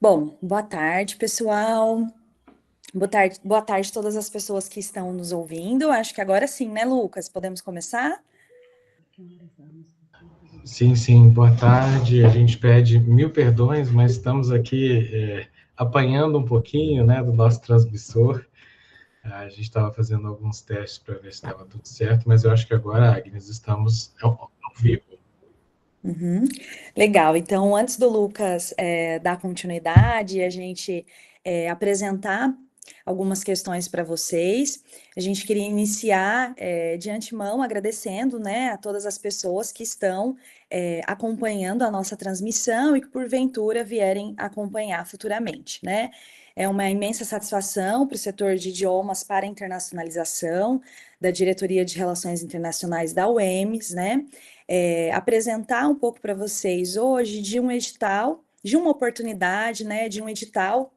Bom, boa tarde, pessoal. Boa tarde a todas as pessoas que estão nos ouvindo. Acho que agora sim, né, Lucas? Podemos começar? Sim, sim, boa tarde. A gente pede mil perdões, mas estamos aqui apanhando um pouquinho, né, do nosso transmissor. A gente estava fazendo alguns testes para ver se estava tudo certo, mas eu acho que agora, Agnes, estamos ao vivo. Uhum. Legal. Então, antes do Lucas dar continuidade e a gente apresentar algumas questões para vocês, a gente queria iniciar de antemão agradecendo, né, a todas as pessoas que estão acompanhando a nossa transmissão e que porventura vierem acompanhar futuramente, né? É uma imensa satisfação para o setor de idiomas para a internacionalização da Diretoria de Relações Internacionais da UEMS, né? Apresentar um pouco para vocês hoje de um edital, de uma oportunidade, né, de um edital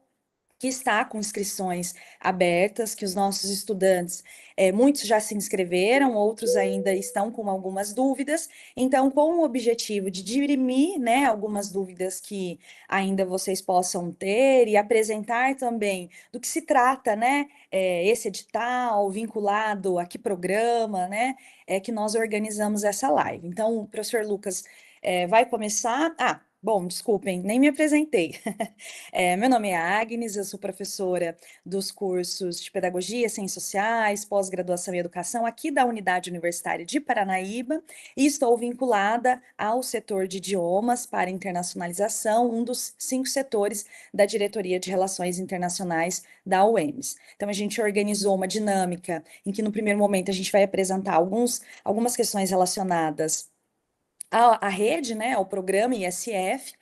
que está com inscrições abertas, que os nossos estudantes, muitos já se inscreveram, outros ainda estão com algumas dúvidas. Então, com o objetivo de dirimir, né, algumas dúvidas que ainda vocês possam ter e apresentar também do que se trata, né, esse edital vinculado a que programa, né, é que nós organizamos essa live. Então, o professor Lucas vai começar. Ah, bom, desculpem, nem me apresentei. Meu nome é Agnes, eu sou professora dos cursos de Pedagogia, Ciências Sociais, Pós-Graduação em Educação aqui da Unidade Universitária de Paranaíba e estou vinculada ao setor de idiomas para internacionalização, um dos 5 setores da Diretoria de Relações Internacionais da UEMS. Então, a gente organizou uma dinâmica em que, no primeiro momento, a gente vai apresentar algumas questões relacionadas à rede, né, ao programa ISF.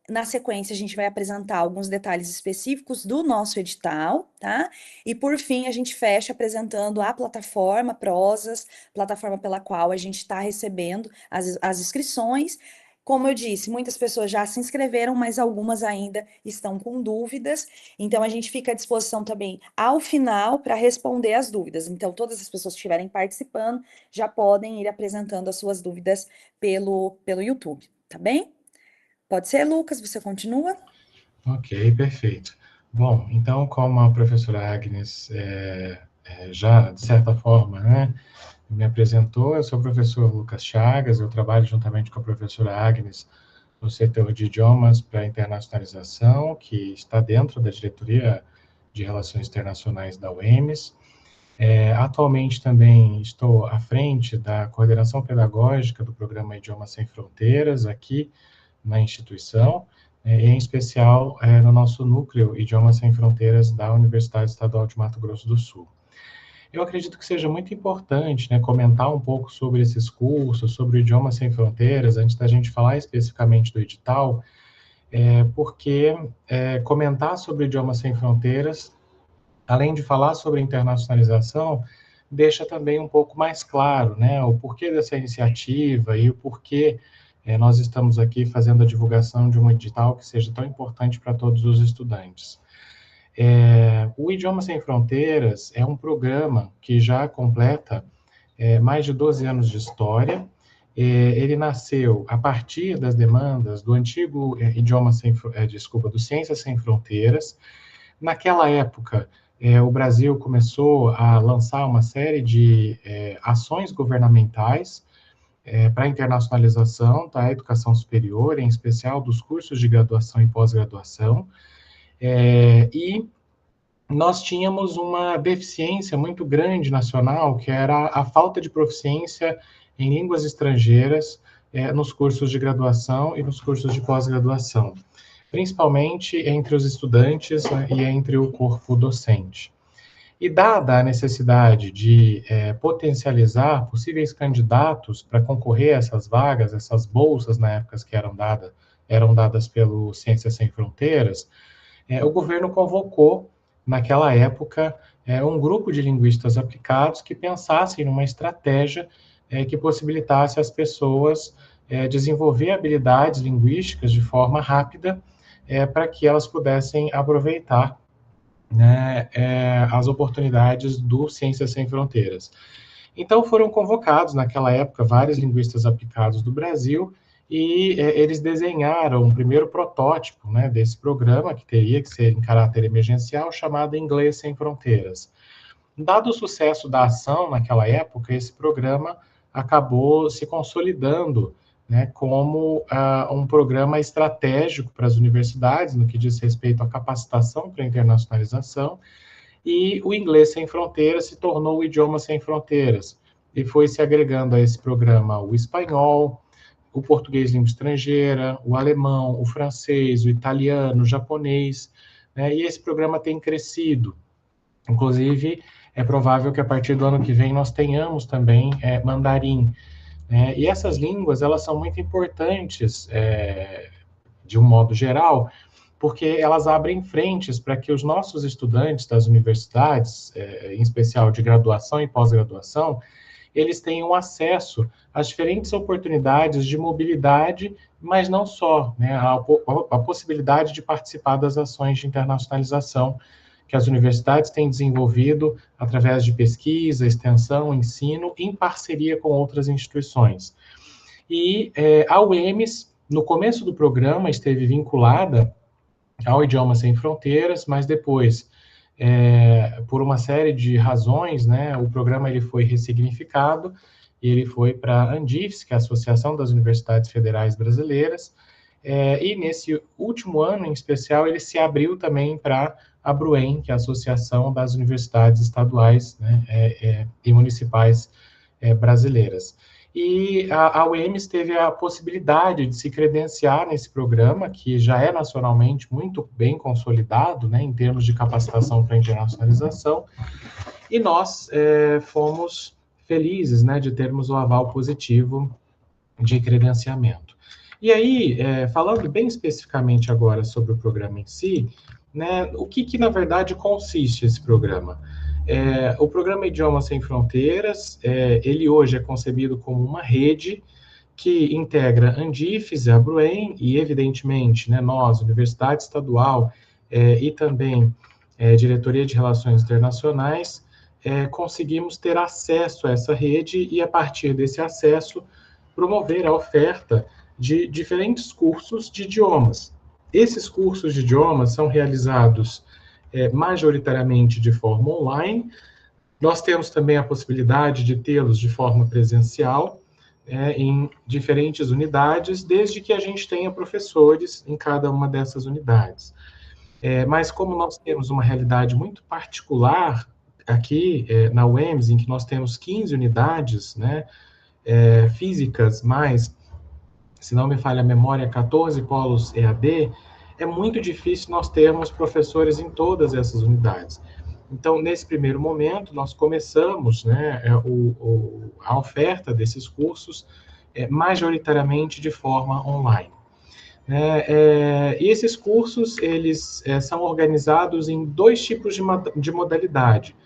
Na sequência, a gente vai apresentar alguns detalhes específicos do nosso edital, tá? E por fim, a gente fecha apresentando a plataforma Prosas, plataforma pela qual a gente está recebendo as inscrições. Como eu disse, muitas pessoas já se inscreveram, mas algumas ainda estão com dúvidas. Então, a gente fica à disposição também ao final para responder as dúvidas. Então, todas as pessoas que estiverem participando já podem ir apresentando as suas dúvidas pelo YouTube, tá bem? Pode ser, Lucas, você continua? Ok, perfeito. Bom, então, como a professora Agnes já, de certa forma, né, me apresentou, eu sou o professor Lucas Chagas, eu trabalho juntamente com a professora Agnes no setor de idiomas para internacionalização, que está dentro da diretoria de Relações Internacionais da UEMS. Atualmente também estou à frente da coordenação pedagógica do programa Idiomas Sem Fronteiras aqui na instituição, em especial no nosso núcleo Idiomas Sem Fronteiras da Universidade Estadual de Mato Grosso do Sul. Eu acredito que seja muito importante, né, comentar um pouco sobre esses cursos, sobre o Idiomas Sem Fronteiras, antes da gente falar especificamente do edital, porque comentar sobre o Idiomas Sem Fronteiras, além de falar sobre internacionalização, deixa também um pouco mais claro, né, o porquê dessa iniciativa e o porquê nós estamos aqui fazendo a divulgação de um edital que seja tão importante para todos os estudantes. O Idioma Sem Fronteiras é um programa que já completa mais de 12 anos de história. Ele nasceu a partir das demandas do antigo do Ciências Sem Fronteiras. Naquela época, o Brasil começou a lançar uma série de ações governamentais para a internacionalização da educação superior, em especial dos cursos de graduação e pós-graduação, e nós tínhamos uma deficiência muito grande nacional, que era a falta de proficiência em línguas estrangeiras nos cursos de graduação e nos cursos de pós-graduação, principalmente entre os estudantes, né, e entre o corpo docente. E dada a necessidade de potencializar possíveis candidatos para concorrer a essas vagas, essas bolsas na época que eram dadas pelo Ciências Sem Fronteiras, o governo convocou, naquela época, um grupo de linguistas aplicados que pensassem numa estratégia que possibilitasse às pessoas desenvolver habilidades linguísticas de forma rápida para que elas pudessem aproveitar, né, as oportunidades do Ciências Sem Fronteiras. Então foram convocados, naquela época, vários linguistas aplicados do Brasil, e eles desenharam um primeiro protótipo, né, desse programa, que teria que ser em caráter emergencial, chamado Inglês Sem Fronteiras. Dado o sucesso da ação naquela época, esse programa acabou se consolidando, né, como um programa estratégico para as universidades, no que diz respeito à capacitação para a internacionalização, e o Inglês Sem Fronteiras se tornou o Idioma Sem Fronteiras, e foi se agregando a esse programa o espanhol, o português língua estrangeira, o alemão, o francês, o italiano, o japonês, né, e esse programa tem crescido. Inclusive, é provável que a partir do ano que vem nós tenhamos também mandarim, né? E essas línguas, elas são muito importantes, de um modo geral, porque elas abrem frentes para que os nossos estudantes das universidades, em especial de graduação e pós-graduação, eles tenham acesso às diferentes oportunidades de mobilidade, mas não só, né, a possibilidade de participar das ações de internacionalização que as universidades têm desenvolvido através de pesquisa, extensão, ensino, em parceria com outras instituições. E a UEMS, no começo do programa, esteve vinculada ao Idioma Sem Fronteiras, mas depois, por uma série de razões, né, o programa ele foi ressignificado, e ele foi para a ANDIFES, que é a Associação das Universidades Federais Brasileiras, e nesse último ano, em especial, ele se abriu também para a BRUEM, que é a Associação das Universidades Estaduais, né, e Municipais Brasileiras. E a UEMS teve a possibilidade de se credenciar nesse programa, que já é nacionalmente muito bem consolidado, né, em termos de capacitação para internacionalização, e nós fomos felizes, né, de termos o aval positivo de credenciamento. E aí, falando bem especificamente agora sobre o programa em si, né, o que na verdade consiste esse programa? O programa Idioma Sem Fronteiras, ele hoje é concebido como uma rede que integra Andifes, a Abruem e, evidentemente, né, nós, Universidade Estadual, e também Diretoria de Relações Internacionais, conseguimos ter acesso a essa rede e, a partir desse acesso, promover a oferta de diferentes cursos de idiomas. Esses cursos de idiomas são realizados majoritariamente de forma online. Nós temos também a possibilidade de tê-los de forma presencial, em diferentes unidades, desde que a gente tenha professores em cada uma dessas unidades. Mas como nós temos uma realidade muito particular aqui na UEMS, em que nós temos 15 unidades, né, físicas, mais, se não me falha a memória, 14 polos EAD, é muito difícil nós termos professores em todas essas unidades. Então, nesse primeiro momento, nós começamos, né, a oferta desses cursos majoritariamente de forma online. E esses cursos, eles são organizados em dois tipos de modalidade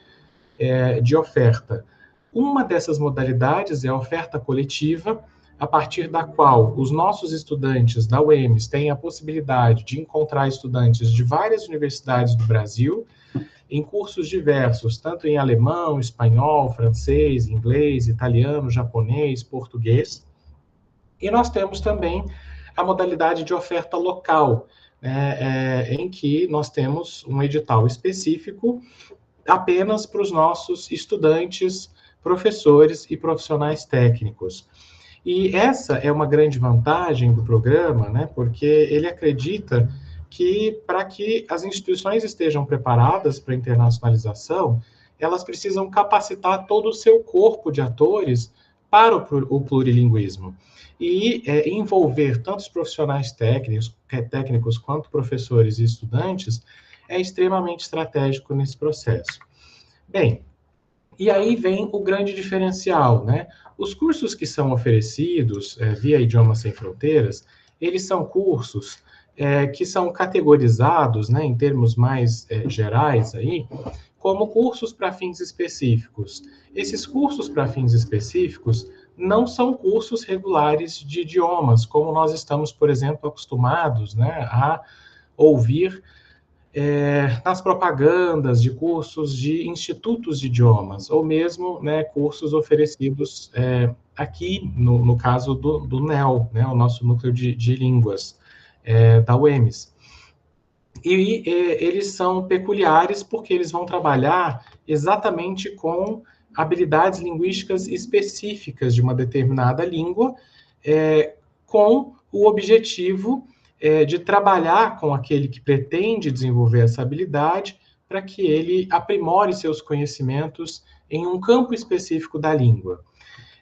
de oferta. Uma dessas modalidades é a oferta coletiva, a partir da qual os nossos estudantes da UEMS têm a possibilidade de encontrar estudantes de várias universidades do Brasil, em cursos diversos, tanto em alemão, espanhol, francês, inglês, italiano, japonês, português. E nós temos também a modalidade de oferta local, né, em que nós temos um edital específico apenas para os nossos estudantes, professores e profissionais técnicos. E essa é uma grande vantagem do programa, né, porque ele acredita que, para que as instituições estejam preparadas para a internacionalização, elas precisam capacitar todo o seu corpo de atores para o plurilinguismo. E envolver tanto os profissionais técnicos quanto professores e estudantes é extremamente estratégico nesse processo. Bem, e aí vem o grande diferencial, né? Os cursos que são oferecidos via Idiomas Sem Fronteiras, eles são cursos que são categorizados, né, em termos mais gerais aí, como cursos para fins específicos. Esses cursos para fins específicos não são cursos regulares de idiomas, como nós estamos, por exemplo, acostumados, né, a ouvir nas propagandas de cursos de institutos de idiomas, ou mesmo, né, cursos oferecidos aqui, no caso do NEL, né, o nosso núcleo de línguas da UEMS. E eles são peculiares porque eles vão trabalhar exatamente com habilidades linguísticas específicas de uma determinada língua, com o objetivo de trabalhar com aquele que pretende desenvolver essa habilidade para que ele aprimore seus conhecimentos em um campo específico da língua.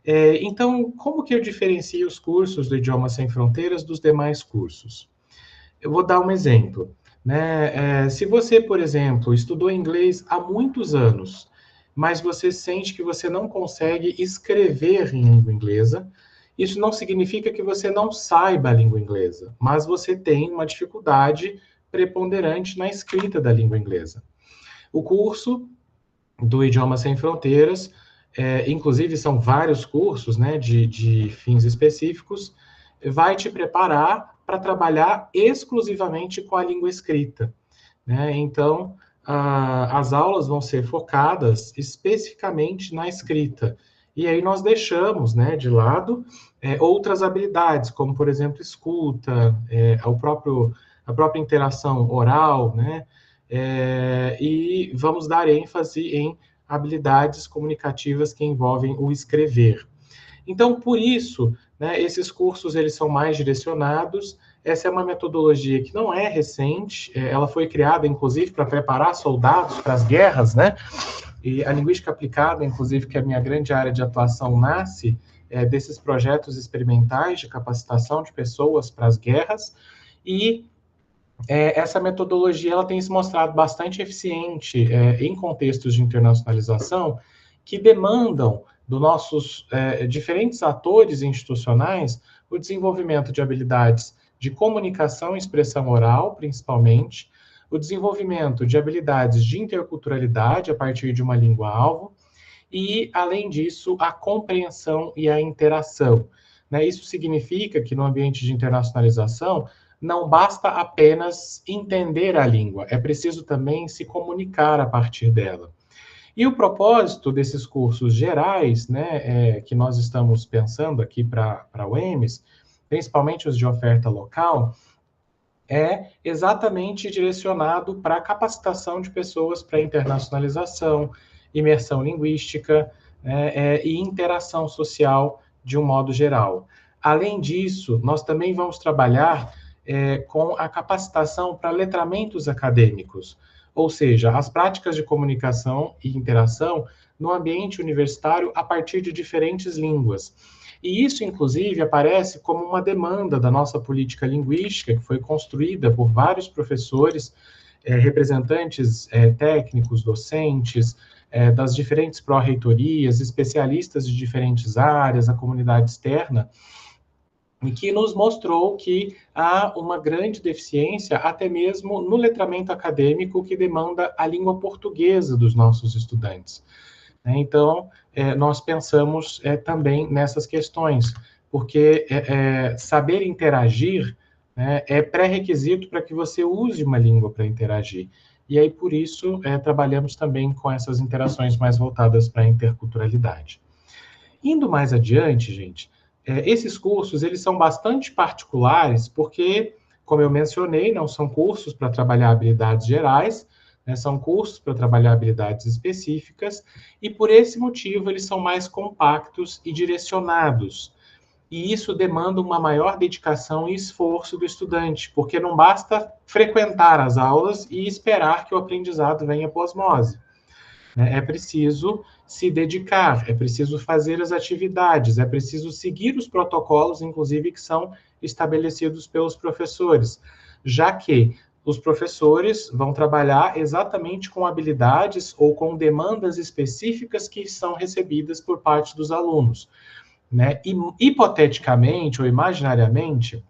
Então, como que eu diferencio os cursos do Idioma Sem Fronteiras dos demais cursos? Eu vou dar um exemplo. Né? Se você, por exemplo, estudou inglês há muitos anos, mas você sente que você não consegue escrever em língua inglesa, isso não significa que você não saiba a língua inglesa, mas você tem uma dificuldade preponderante na escrita da língua inglesa. O curso do Idioma Sem Fronteiras, inclusive são vários cursos, né, de fins específicos, vai te preparar para trabalhar exclusivamente com a língua escrita. Né? Então, as aulas vão ser focadas especificamente na escrita. E aí nós deixamos, né, de lado outras habilidades, como, por exemplo, escuta, a própria interação oral, né? E vamos dar ênfase em habilidades comunicativas que envolvem o escrever. Então, por isso, né, esses cursos eles são mais direcionados. Essa é uma metodologia que não é recente, ela foi criada, inclusive, para preparar soldados para as guerras, né? E a linguística aplicada, inclusive, que é a minha grande área de atuação, nasce desses projetos experimentais de capacitação de pessoas para as guerras, e essa metodologia ela tem se mostrado bastante eficiente em contextos de internacionalização que demandam dos nossos diferentes atores institucionais o desenvolvimento de habilidades de comunicação e expressão oral, principalmente, o desenvolvimento de habilidades de interculturalidade a partir de uma língua-alvo e, além disso, a compreensão e a interação. Né? Isso significa que no ambiente de internacionalização não basta apenas entender a língua, é preciso também se comunicar a partir dela. E o propósito desses cursos gerais, né, que nós estamos pensando aqui para a UEMS, principalmente os de oferta local, é exatamente direcionado para a capacitação de pessoas para internacionalização, imersão linguística, né, e interação social de um modo geral. Além disso, nós também vamos trabalhar com a capacitação para letramentos acadêmicos, ou seja, as práticas de comunicação e interação no ambiente universitário a partir de diferentes línguas. E isso, inclusive, aparece como uma demanda da nossa política linguística, que foi construída por vários professores, representantes técnicos, docentes, das diferentes pró-reitorias, especialistas de diferentes áreas, a comunidade externa, e que nos mostrou que há uma grande deficiência, até mesmo no letramento acadêmico, que demanda a língua portuguesa dos nossos estudantes. Então, nós pensamos também nessas questões, porque saber interagir, né, é pré-requisito para que você use uma língua para interagir. E aí, por isso, trabalhamos também com essas interações mais voltadas para a interculturalidade. Indo mais adiante, gente, esses cursos, eles são bastante particulares, porque, como eu mencionei, não são cursos para trabalhar habilidades gerais, né, são cursos para trabalhar habilidades específicas, e por esse motivo eles são mais compactos e direcionados. E isso demanda uma maior dedicação e esforço do estudante, porque não basta frequentar as aulas e esperar que o aprendizado venha por osmose. É preciso se dedicar, é preciso fazer as atividades, é preciso seguir os protocolos, inclusive, que são estabelecidos pelos professores, já que os professores vão trabalhar exatamente com habilidades ou com demandas específicas que são recebidas por parte dos alunos. Né? E, hipoteticamente ou imaginariamente,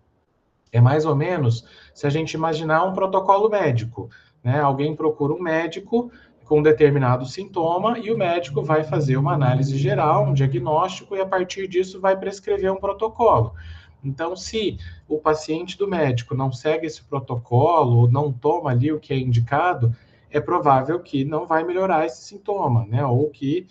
é mais ou menos se a gente imaginar um protocolo médico. Né? Alguém procura um médico com um determinado sintoma e o médico vai fazer uma análise geral, um diagnóstico, e a partir disso vai prescrever um protocolo. Então, se o paciente do médico não segue esse protocolo, ou não toma ali o que é indicado, é provável que não vai melhorar esse sintoma, né? Ou que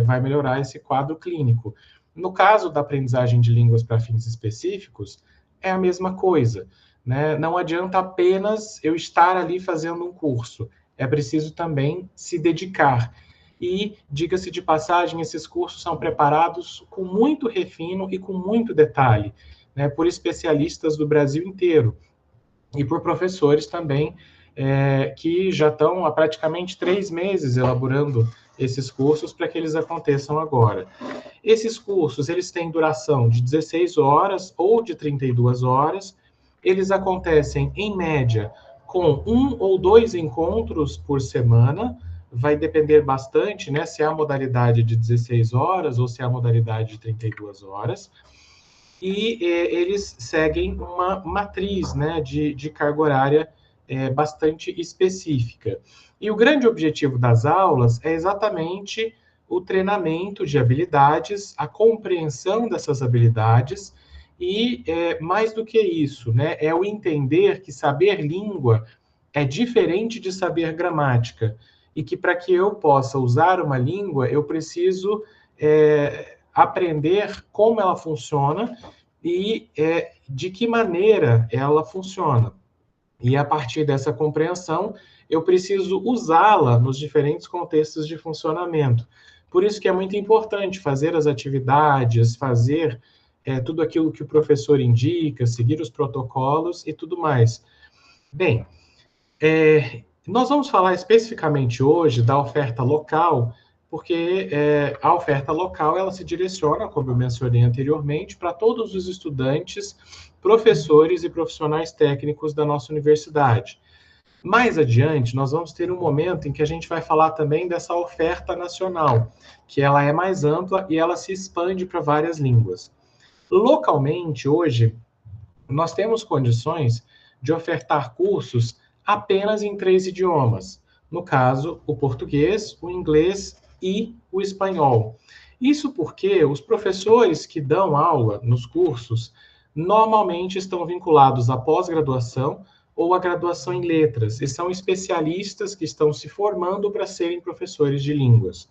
vai melhorar esse quadro clínico. No caso da aprendizagem de línguas para fins específicos, é a mesma coisa, né? Não adianta apenas eu estar ali fazendo um curso, é preciso também se dedicar. E, diga-se de passagem, esses cursos são preparados com muito refino e com muito detalhe, né, por especialistas do Brasil inteiro e por professores também, que já estão há praticamente 3 meses elaborando esses cursos para que eles aconteçam agora. Esses cursos, eles têm duração de 16 horas ou de 32 horas, eles acontecem, em média, com 1 ou 2 encontros por semana, vai depender bastante, né, se é a modalidade de 16 horas ou se é a modalidade de 32 horas, e eles seguem uma matriz, né, de carga horária bastante específica. E o grande objetivo das aulas é exatamente o treinamento de habilidades, a compreensão dessas habilidades e, mais do que isso, né, é o entender que saber língua é diferente de saber gramática e que para que eu possa usar uma língua, eu preciso aprender como ela funciona e de que maneira ela funciona. E a partir dessa compreensão, eu preciso usá-la nos diferentes contextos de funcionamento. Por isso que é muito importante fazer as atividades, fazer tudo aquilo que o professor indica, seguir os protocolos e tudo mais. Bem, nós vamos falar especificamente hoje da oferta local, porque a oferta local ela se direciona, como eu mencionei anteriormente, para todos os estudantes, professores e profissionais técnicos da nossa universidade. Mais adiante, nós vamos ter um momento em que a gente vai falar também dessa oferta nacional, que ela é mais ampla e ela se expande para várias línguas. Localmente, hoje, nós temos condições de ofertar cursos apenas em 3 idiomas. No caso, o português, o inglês e o espanhol. Isso porque os professores que dão aula nos cursos normalmente estão vinculados à pós-graduação ou à graduação em letras, e são especialistas que estão se formando para serem professores de línguas.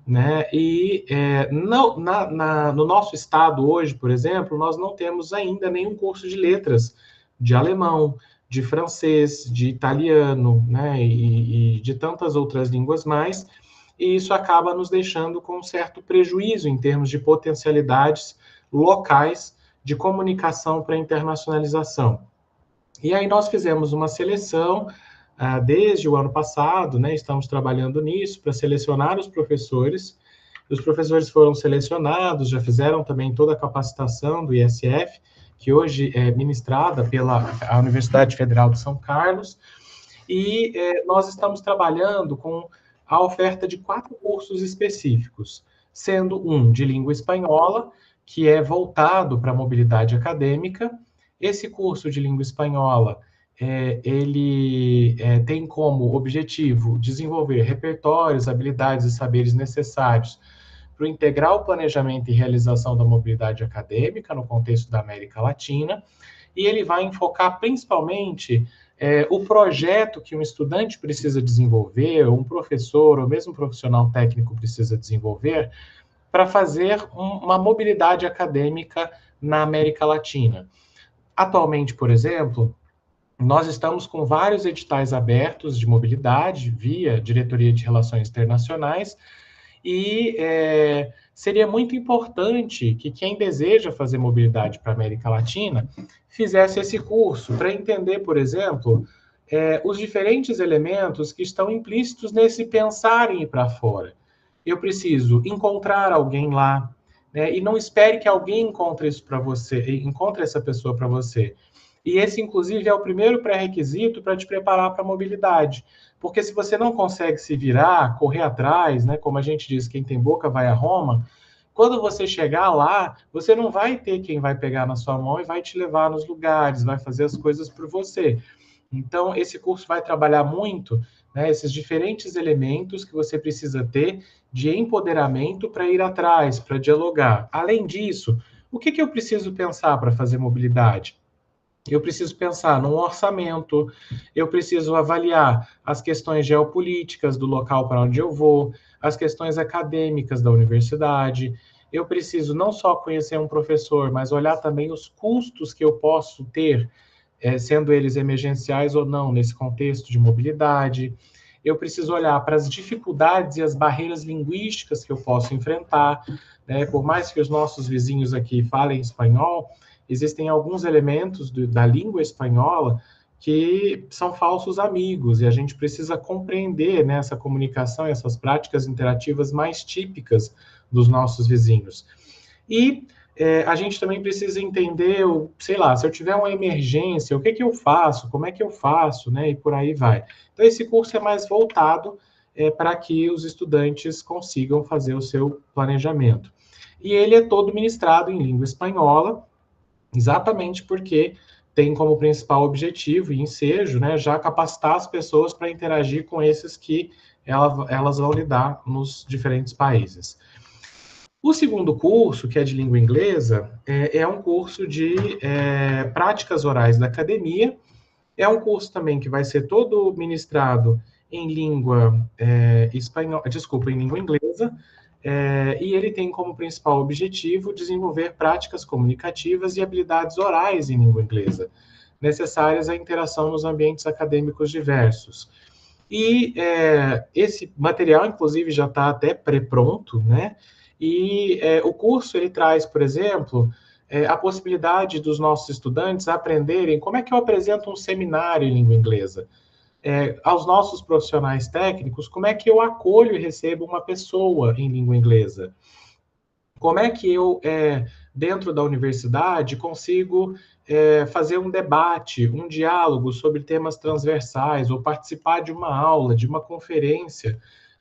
Né? E no nosso estado hoje, por exemplo, nós não temos ainda nenhum curso de letras de alemão, de francês, de italiano, né? E de tantas outras línguas mais, e isso acaba nos deixando com um certo prejuízo em termos de potencialidades locais de comunicação para internacionalização. E aí nós fizemos uma seleção desde o ano passado, né, estamos trabalhando nisso para selecionar os professores. Os professores foram selecionados, já fizeram também toda a capacitação do ISF, que hoje é ministrada pela Universidade Federal de São Carlos, e nós estamos trabalhando com a oferta de 4 cursos específicos, sendo um de língua espanhola, que é voltado para a mobilidade acadêmica. Esse curso de língua espanhola ele tem como objetivo desenvolver repertórios, habilidades e saberes necessários para o integral planejamento e realização da mobilidade acadêmica no contexto da América Latina, e ele vai enfocar principalmente o projeto que um estudante precisa desenvolver, ou um professor, ou mesmo um profissional técnico precisa desenvolver, para fazer uma mobilidade acadêmica na América Latina. Atualmente, por exemplo, nós estamos com vários editais abertos de mobilidade via Diretoria de Relações Internacionais e seria muito importante que quem deseja fazer mobilidade para a América Latina fizesse esse curso para entender, por exemplo, os diferentes elementos que estão implícitos nesse pensar em ir para fora. Eu preciso encontrar alguém lá, né, e não espere que alguém encontre isso para você, encontre essa pessoa para você. E esse, inclusive, é o primeiro pré-requisito para te preparar para a mobilidade. Porque se você não consegue se virar, correr atrás, né, como a gente diz, quem tem boca vai a Roma, quando você chegar lá, você não vai ter quem vai pegar na sua mão e vai te levar nos lugares, vai fazer as coisas por você. Então, esse curso vai trabalhar muito, né, esses diferentes elementos que você precisa ter de empoderamento para ir atrás, para dialogar. Além disso, O que eu preciso pensar para fazer mobilidade? Eu preciso pensar num orçamento, eu preciso avaliar as questões geopolíticas do local para onde eu vou, as questões acadêmicas da universidade. Eu preciso não só conhecer um professor, mas olhar também os custos que eu posso ter, sendo eles emergenciais ou não, nesse contexto de mobilidade. Eu preciso olhar para as dificuldades e as barreiras linguísticas que eu posso enfrentar, né? Por mais que os nossos vizinhos aqui falem espanhol, existem alguns elementos da língua espanhola que são falsos amigos, e a gente precisa compreender, né, essa comunicação, essas práticas interativas mais típicas dos nossos vizinhos. E a gente também precisa entender, sei lá, se eu tiver uma emergência, o que eu faço, como é que eu faço, né, e por aí vai. Então, esse curso é mais voltado para que os estudantes consigam fazer o seu planejamento. E ele é todo ministrado em língua espanhola, exatamente porque tem como principal objetivo e ensejo, né, já capacitar as pessoas para interagir com esses que elas vão lidar nos diferentes países. O segundo curso, que é de língua inglesa, é um curso de práticas orais da academia. É um curso também que vai ser todo ministrado em língua espanhola, desculpa, em língua inglesa, e ele tem como principal objetivo desenvolver práticas comunicativas e habilidades orais em língua inglesa, necessárias à interação nos ambientes acadêmicos diversos. E esse material, inclusive, já está até pré-pronto, né? E o curso ele traz, por exemplo, a possibilidade dos nossos estudantes aprenderem como é que eu apresento um seminário em língua inglesa. Aos nossos profissionais técnicos, como é que eu acolho e recebo uma pessoa em língua inglesa. Como é que eu, dentro da universidade, consigo fazer um debate, um diálogo sobre temas transversais, ou participar de uma aula, de uma conferência,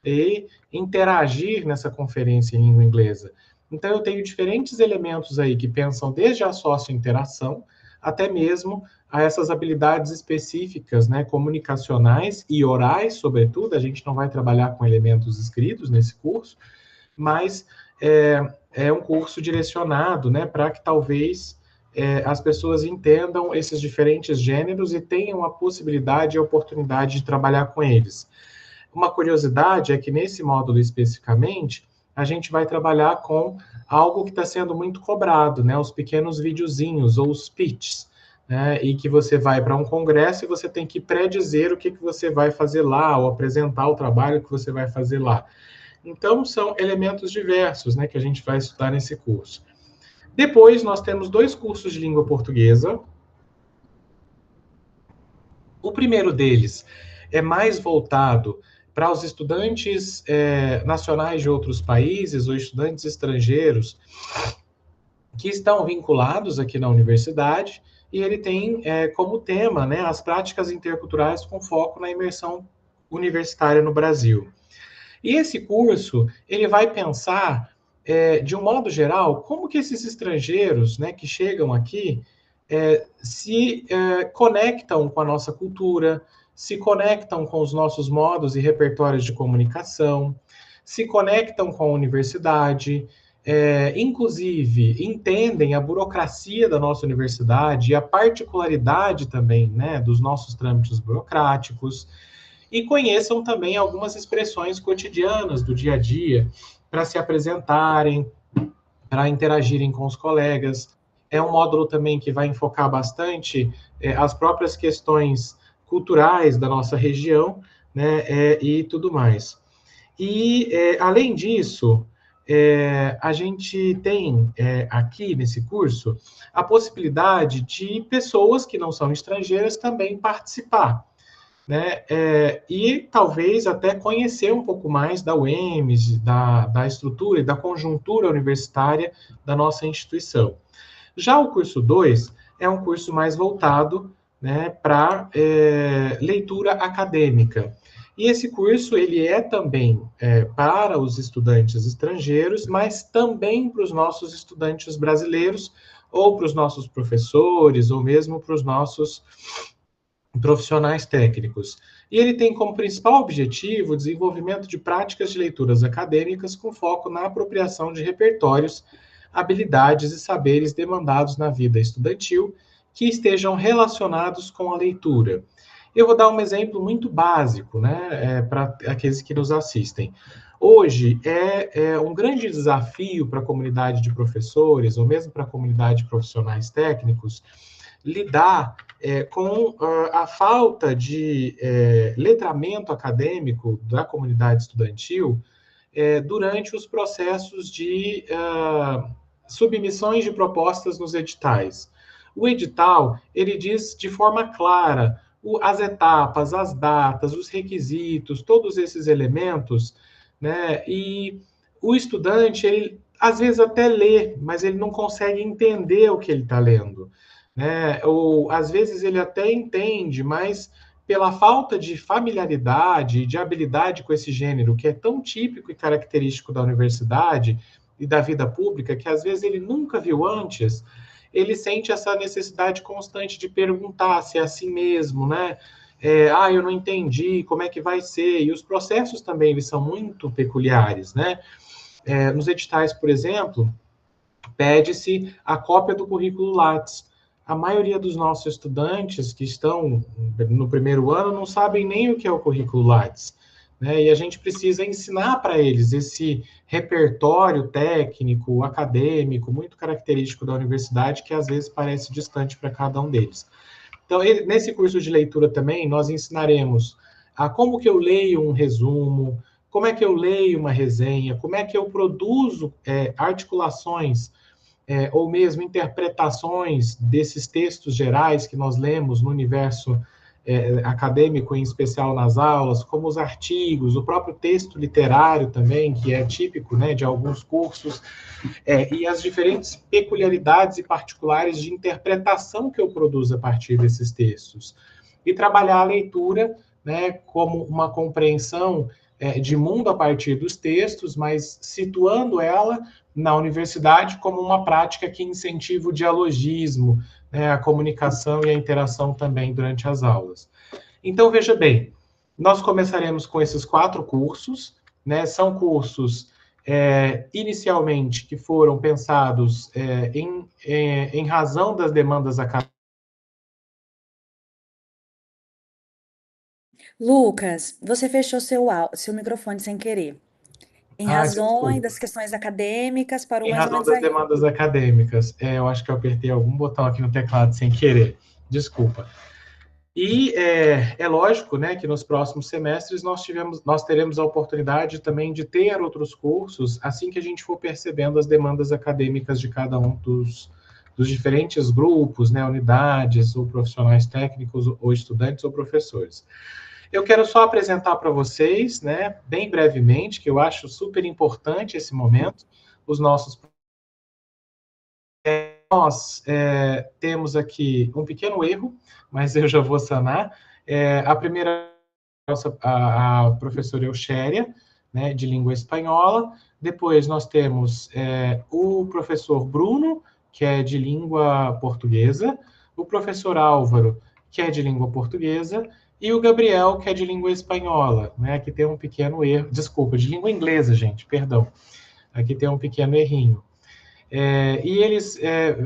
e interagir nessa conferência em língua inglesa. Então, eu tenho diferentes elementos aí que pensam desde a sócio-interação até mesmo a essas habilidades específicas, né, comunicacionais e orais, sobretudo. A gente não vai trabalhar com elementos escritos nesse curso, mas é um curso direcionado, né, para que talvez as pessoas entendam esses diferentes gêneros e tenham a possibilidade e a oportunidade de trabalhar com eles. Uma curiosidade é que nesse módulo especificamente, a gente vai trabalhar com algo que está sendo muito cobrado, né, os pequenos videozinhos ou os pitches, né, e que você vai para um congresso e você tem que predizer o que você vai fazer lá, ou apresentar o trabalho que você vai fazer lá. Então, são elementos diversos, né, que a gente vai estudar nesse curso. Depois, nós temos 2 cursos de língua portuguesa. O primeiro deles é mais voltado para os estudantes nacionais de outros países ou estudantes estrangeiros que estão vinculados aqui na universidade, e ele tem como tema, né, as práticas interculturais com foco na imersão universitária no Brasil. E esse curso, ele vai pensar, de um modo geral, como que esses estrangeiros, né, que chegam aqui, se conectam com a nossa cultura, se conectam com os nossos modos e repertórios de comunicação, se conectam com a universidade, inclusive entendem a burocracia da nossa universidade e a particularidade também, né, dos nossos trâmites burocráticos, e conheçam também algumas expressões cotidianas do dia a dia para se apresentarem, para interagirem com os colegas. É um módulo também que vai enfocar bastante as próprias questões culturais da nossa região, né, e tudo mais. E, além disso, a gente tem aqui nesse curso a possibilidade de pessoas que não são estrangeiras também participar, né? E talvez até conhecer um pouco mais da UEMS, da estrutura e da conjuntura universitária da nossa instituição. Já o curso 2 é um curso mais voltado, né, para leitura acadêmica. E esse curso ele é também para os estudantes estrangeiros, mas também para os nossos estudantes brasileiros, ou para os nossos professores, ou mesmo para os nossos profissionais técnicos. E ele tem como principal objetivo o desenvolvimento de práticas de leituras acadêmicas com foco na apropriação de repertórios habilidades e saberes demandados na vida estudantil que estejam relacionados com a leitura. Eu vou dar um exemplo muito básico, né, para aqueles que nos assistem. Hoje é um grande desafio para a comunidade de professores, ou mesmo para a comunidade de profissionais técnicos, lidar com a falta de letramento acadêmico da comunidade estudantil durante os processos de submissões de propostas nos editais. O edital, ele diz de forma clara as etapas, as datas, os requisitos, todos esses elementos, né? E o estudante, ele às vezes até lê, mas ele não consegue entender o que ele está lendo, né? Ou às vezes ele até entende, mas pela falta de familiaridade, de habilidade com esse gênero, que é tão típico e característico da universidade e da vida pública, que às vezes ele nunca viu antes, ele sente essa necessidade constante de perguntar se é assim mesmo, né? Eu não entendi, como é que vai ser? E os processos também, eles são muito peculiares, né? Nos editais, por exemplo, pede-se a cópia do currículo Lattes. A maioria dos nossos estudantes que estão no primeiro ano não sabem nem o que é o currículo Lattes, né? E a gente precisa ensinar para eles esse repertório técnico, acadêmico, muito característico da universidade, que às vezes parece distante para cada um deles. Então, nesse curso de leitura também, nós ensinaremos a como que eu leio um resumo, como é que eu leio uma resenha, como é que eu produzo articulações ou mesmo interpretações desses textos gerais que nós lemos no universo acadêmico, em especial nas aulas, como os artigos, o próprio texto literário também, que é típico, né, de alguns cursos, e as diferentes peculiaridades e particulares de interpretação que eu produzo a partir desses textos. E trabalhar a leitura, né, como uma compreensão de mundo a partir dos textos, mas situando ela na universidade como uma prática que incentiva o dialogismo, né, a comunicação e a interação também durante as aulas. Então, veja bem, nós começaremos com esses 4 cursos, né, são cursos inicialmente que foram pensados em razão das demandas acadêmicas. Lucas, você fechou seu microfone sem querer. Em razões Desculpa. das questões acadêmicas, parou Em mais ou razão menos das aí. demandas acadêmicas. Eu acho que eu apertei algum botão aqui no teclado sem querer. Desculpa. E é lógico, né, que nos próximos semestres nós teremos a oportunidade também de ter outros cursos, assim que a gente for percebendo as demandas acadêmicas de cada um dos diferentes grupos, né, unidades, ou profissionais técnicos, ou estudantes, ou professores. Eu quero só apresentar para vocês, né, bem brevemente, que eu acho super importante esse momento, os nossos. Nós temos aqui um pequeno erro, mas eu já vou sanar. A primeira, a professora Eugéria, né, de língua espanhola. Depois nós temos o professor Bruno, que é de língua portuguesa, o professor Álvaro, que é de língua portuguesa, e o Gabriel, que é de língua espanhola, né? Aqui tem um pequeno erro, desculpa, de língua inglesa, gente, perdão. Aqui tem um pequeno errinho. E eles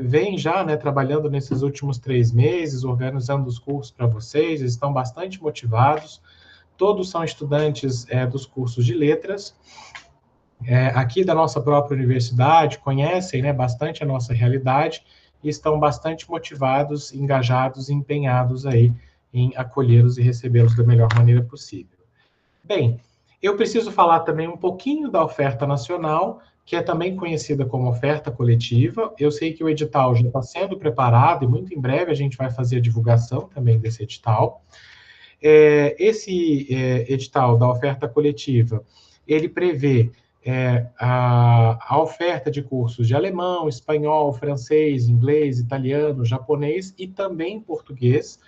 vêm já, né, trabalhando nesses últimos 3 meses, organizando os cursos para vocês, eles estão bastante motivados, todos são estudantes dos cursos de letras, aqui da nossa própria universidade, conhecem, né, bastante a nossa realidade e estão bastante motivados, engajados e empenhados aí em acolhê-los e recebê-los da melhor maneira possível. Bem, eu preciso falar também um pouquinho da oferta nacional, que é também conhecida como oferta coletiva. Eu sei que o edital já está sendo preparado e muito em breve a gente vai fazer a divulgação também desse edital. Esse edital da oferta coletiva, ele prevê a oferta de cursos de alemão, espanhol, francês, inglês, italiano, japonês e também português.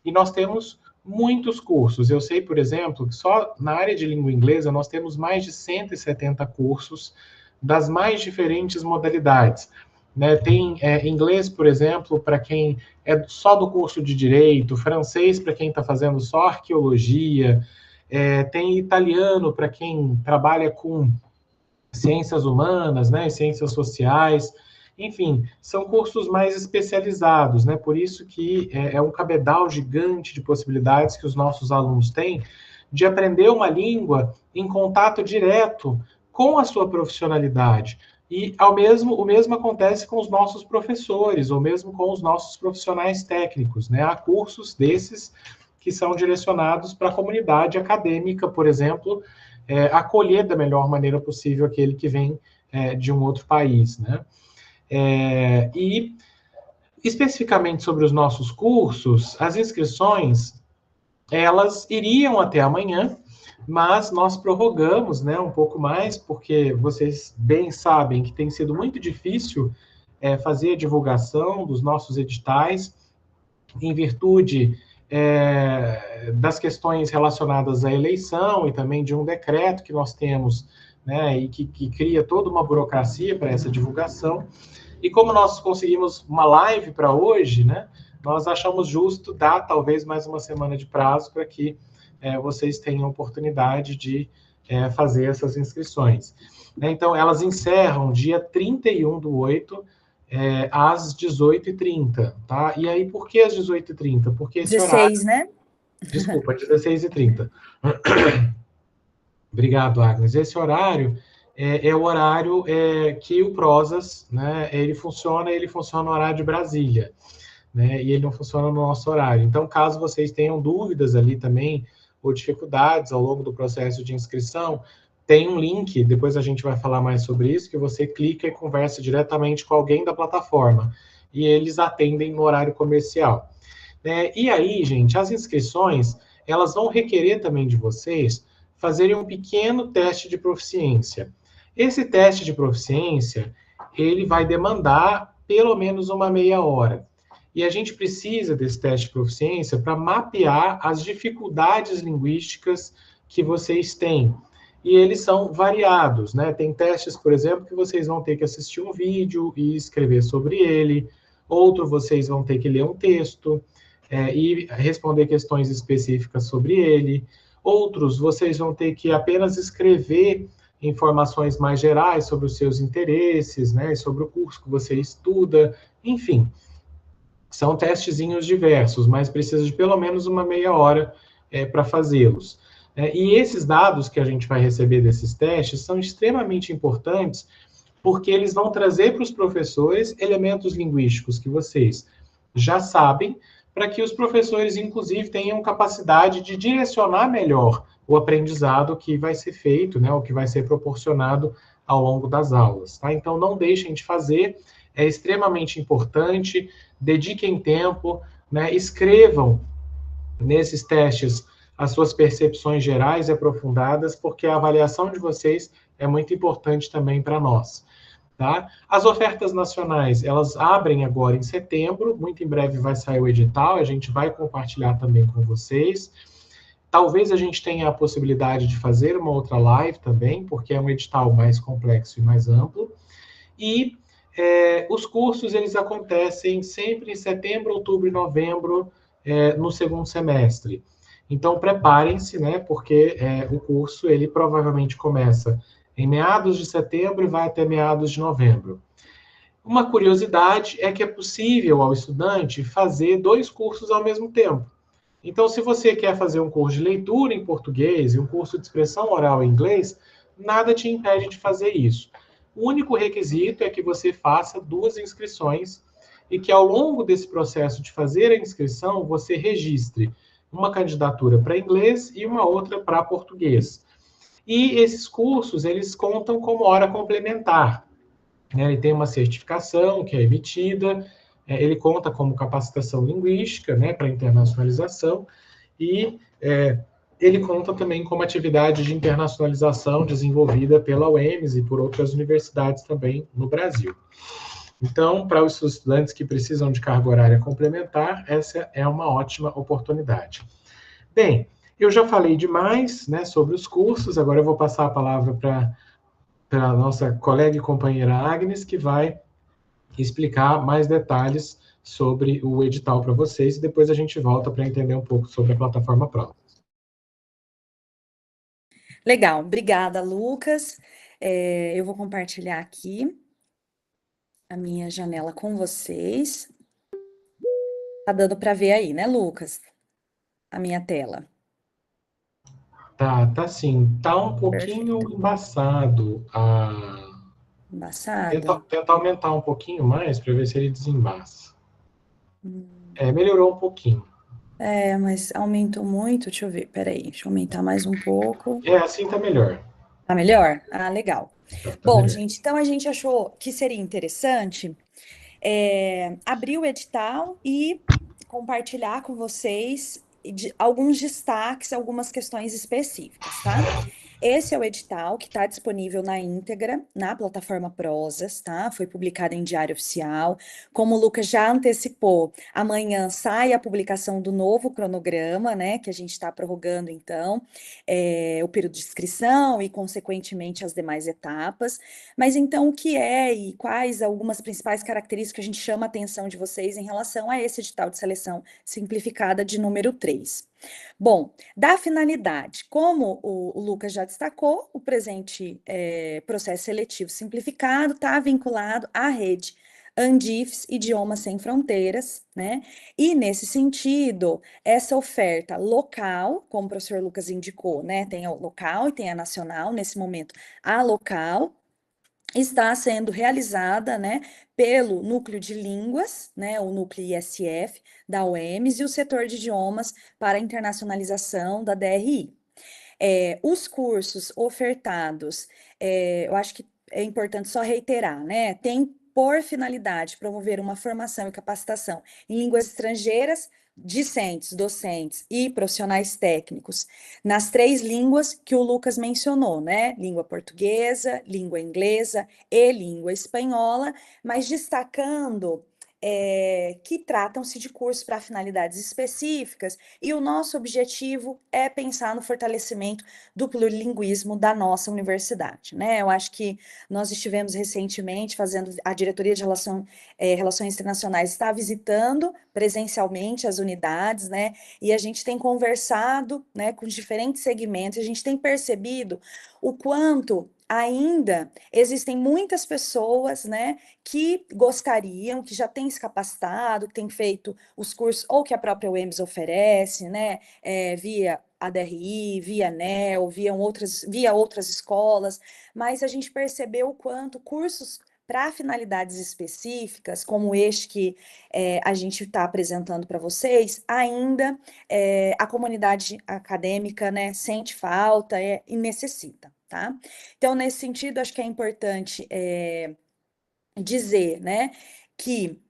E nós temos muitos cursos. Eu sei, por exemplo, que só na área de língua inglesa nós temos mais de 170 cursos das mais diferentes modalidades. Né? Tem inglês, por exemplo, para quem é só do curso de direito, francês para quem está fazendo só arqueologia, tem italiano para quem trabalha com ciências humanas, né, ciências sociais, enfim, são cursos mais especializados, né, por isso que é um cabedal gigante de possibilidades que os nossos alunos têm de aprender uma língua em contato direto com a sua profissionalidade. E o mesmo acontece com os nossos professores, ou mesmo com os nossos profissionais técnicos, né? Há cursos desses que são direcionados para a comunidade acadêmica, por exemplo, acolher da melhor maneira possível aquele que vem de um outro país, né? E especificamente sobre os nossos cursos, as inscrições elas iriam até amanhã, mas nós prorrogamos, né, um pouco mais, porque vocês bem sabem que tem sido muito difícil fazer a divulgação dos nossos editais, em virtude das questões relacionadas à eleição e também de um decreto que nós temos, né, e que cria toda uma burocracia para essa divulgação. E como nós conseguimos uma live para hoje, né, nós achamos justo dar talvez mais uma semana de prazo para que vocês tenham oportunidade de fazer essas inscrições. Então, elas encerram dia 31/8, às 18h30, tá? E aí, por que às 18h30? Porque esse horário... 16, né? Desculpa, 16h30. Obrigado, Agnes. Esse horário é o horário que o Prosas, né, ele funciona no horário de Brasília, né, e ele não funciona no nosso horário. Então, caso vocês tenham dúvidas ali também, ou dificuldades ao longo do processo de inscrição, tem um link, depois a gente vai falar mais sobre isso, que você clica e conversa diretamente com alguém da plataforma, e eles atendem no horário comercial. E aí, gente, as inscrições, elas vão requerer também de vocês fazerem um pequeno teste de proficiência. Esse teste de proficiência, ele vai demandar pelo menos uma meia hora. E a gente precisa desse teste de proficiência para mapear as dificuldades linguísticas que vocês têm. E eles são variados, né? Tem testes, por exemplo, que vocês vão ter que assistir um vídeo e escrever sobre ele. Outro, vocês vão ter que ler um texto e responder questões específicas sobre ele. Outros, vocês vão ter que apenas escrever informações mais gerais sobre os seus interesses, né, sobre o curso que você estuda, enfim. São testezinhos diversos, mas precisa de pelo menos uma meia hora para fazê-los. E esses dados que a gente vai receber desses testes são extremamente importantes, porque eles vão trazer para os professores elementos linguísticos que vocês já sabem, para que os professores, inclusive, tenham capacidade de direcionar melhor o aprendizado que vai ser feito, né, o que vai ser proporcionado ao longo das aulas. Tá? Então, não deixem de fazer, é extremamente importante, dediquem tempo, né, escrevam nesses testes as suas percepções gerais e aprofundadas, porque a avaliação de vocês é muito importante também para nós. Tá? As ofertas nacionais, elas abrem agora em setembro, muito em breve vai sair o edital, a gente vai compartilhar também com vocês. Talvez a gente tenha a possibilidade de fazer uma outra live também, porque é um edital mais complexo e mais amplo. E os cursos, eles acontecem sempre em setembro, outubro e novembro, no segundo semestre. Então, preparem-se, né, porque o curso, ele provavelmente começa em meados de setembro e vai até meados de novembro. Uma curiosidade é que é possível ao estudante fazer 2 cursos ao mesmo tempo. Então, se você quer fazer um curso de leitura em português e um curso de expressão oral em inglês, nada te impede de fazer isso. O único requisito é que você faça 2 inscrições e que ao longo desse processo de fazer a inscrição, você registre uma candidatura para inglês e uma outra para português. E esses cursos, eles contam como hora complementar. Ele tem uma certificação que é emitida, ele conta como capacitação linguística, né, para internacionalização, e ele conta também como atividade de internacionalização desenvolvida pela UEMS e por outras universidades também no Brasil. Então, para os estudantes que precisam de carga horária complementar, essa é uma ótima oportunidade. Bem, eu já falei demais, né, sobre os cursos, agora eu vou passar a palavra para a nossa colega e companheira Agnes, que vai explicar mais detalhes sobre o edital para vocês, e depois a gente volta para entender um pouco sobre a plataforma Prova. Legal, obrigada, Lucas. Eu vou compartilhar aqui a minha janela com vocês. Tá dando para ver aí, né, Lucas? A minha tela. Tá sim. Tá um Perfeito. pouquinho embaçado. Tenta, Embaçado? tenta aumentar um pouquinho mais para ver se ele desembaça. Hum, Melhorou um pouquinho. mas aumentou muito. Deixa eu ver, peraí, deixa eu aumentar mais um pouco. Assim tá melhor. Tá melhor? Ah, legal. Tá Bom, melhor. gente, então a gente achou que seria interessante abrir o edital e compartilhar com vocês alguns destaques, algumas questões específicas, tá? Esse é o edital que está disponível na íntegra na plataforma Prozas, tá? Foi publicado em Diário Oficial. Como o Lucas já antecipou, amanhã sai a publicação do novo cronograma, né? Que a gente está prorrogando, então, o período de inscrição e, consequentemente, as demais etapas. Mas então, o que é e quais algumas principais características que a gente chama a atenção de vocês em relação a esse edital de seleção simplificada de número 3? Bom, da finalidade, como o Lucas já destacou, o presente processo seletivo simplificado está vinculado à rede Andifes Idiomas Sem Fronteiras, né? E nesse sentido, essa oferta local, como o professor Lucas indicou, né? Tem a local e tem a nacional, nesse momento, a local está sendo realizada, né, pelo Núcleo de Línguas, né, o Núcleo ISF da UEMS e o setor de idiomas para a internacionalização da DRI. Os cursos ofertados, eu acho que é importante só reiterar, né? Tem por finalidade promover uma formação e capacitação em línguas estrangeiras, discentes, docentes e profissionais técnicos, nas três línguas que o Lucas mencionou, né? Língua portuguesa, língua inglesa e língua espanhola, mas destacando que tratam-se de cursos para finalidades específicas, e o nosso objetivo é pensar no fortalecimento do plurilinguismo da nossa universidade, né? Eu acho que nós estivemos recentemente fazendo, a diretoria de relações internacionais está visitando presencialmente as unidades, né? E a gente tem conversado, né, com diferentes segmentos, e a gente tem percebido o quanto ainda existem muitas pessoas, né, que gostariam, que já têm se capacitado, que têm feito os cursos, ou que a própria UEMS oferece, né, via ADRI, via ANEL, via outras escolas, mas a gente percebeu o quanto cursos para finalidades específicas, como este que a gente está apresentando para vocês, ainda a comunidade acadêmica, né, sente falta e necessita, tá? Então, nesse sentido, acho que é importante dizer, né, que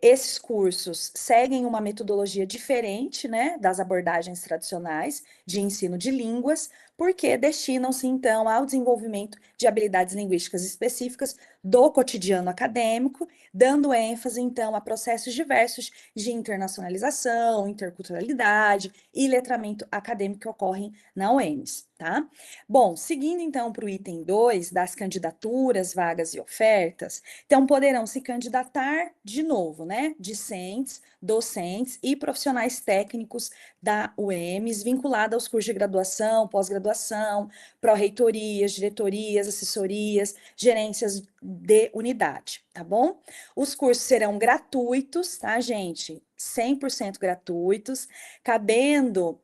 esses cursos seguem uma metodologia diferente, né, das abordagens tradicionais de ensino de línguas, porque destinam-se, então, ao desenvolvimento de habilidades linguísticas específicas do cotidiano acadêmico, dando ênfase, então, a processos diversos de internacionalização, interculturalidade e letramento acadêmico que ocorrem na UEMS, tá? Bom, seguindo, então, para o item 2 das candidaturas, vagas e ofertas, então, poderão se candidatar de novo, né? Discentes, docentes e profissionais técnicos da UEMS, vinculados aos cursos de graduação, pós-graduação, pró-reitorias, diretorias, assessorias, gerências de unidade, tá bom? Os cursos serão gratuitos, tá, gente? 100% gratuitos, cabendo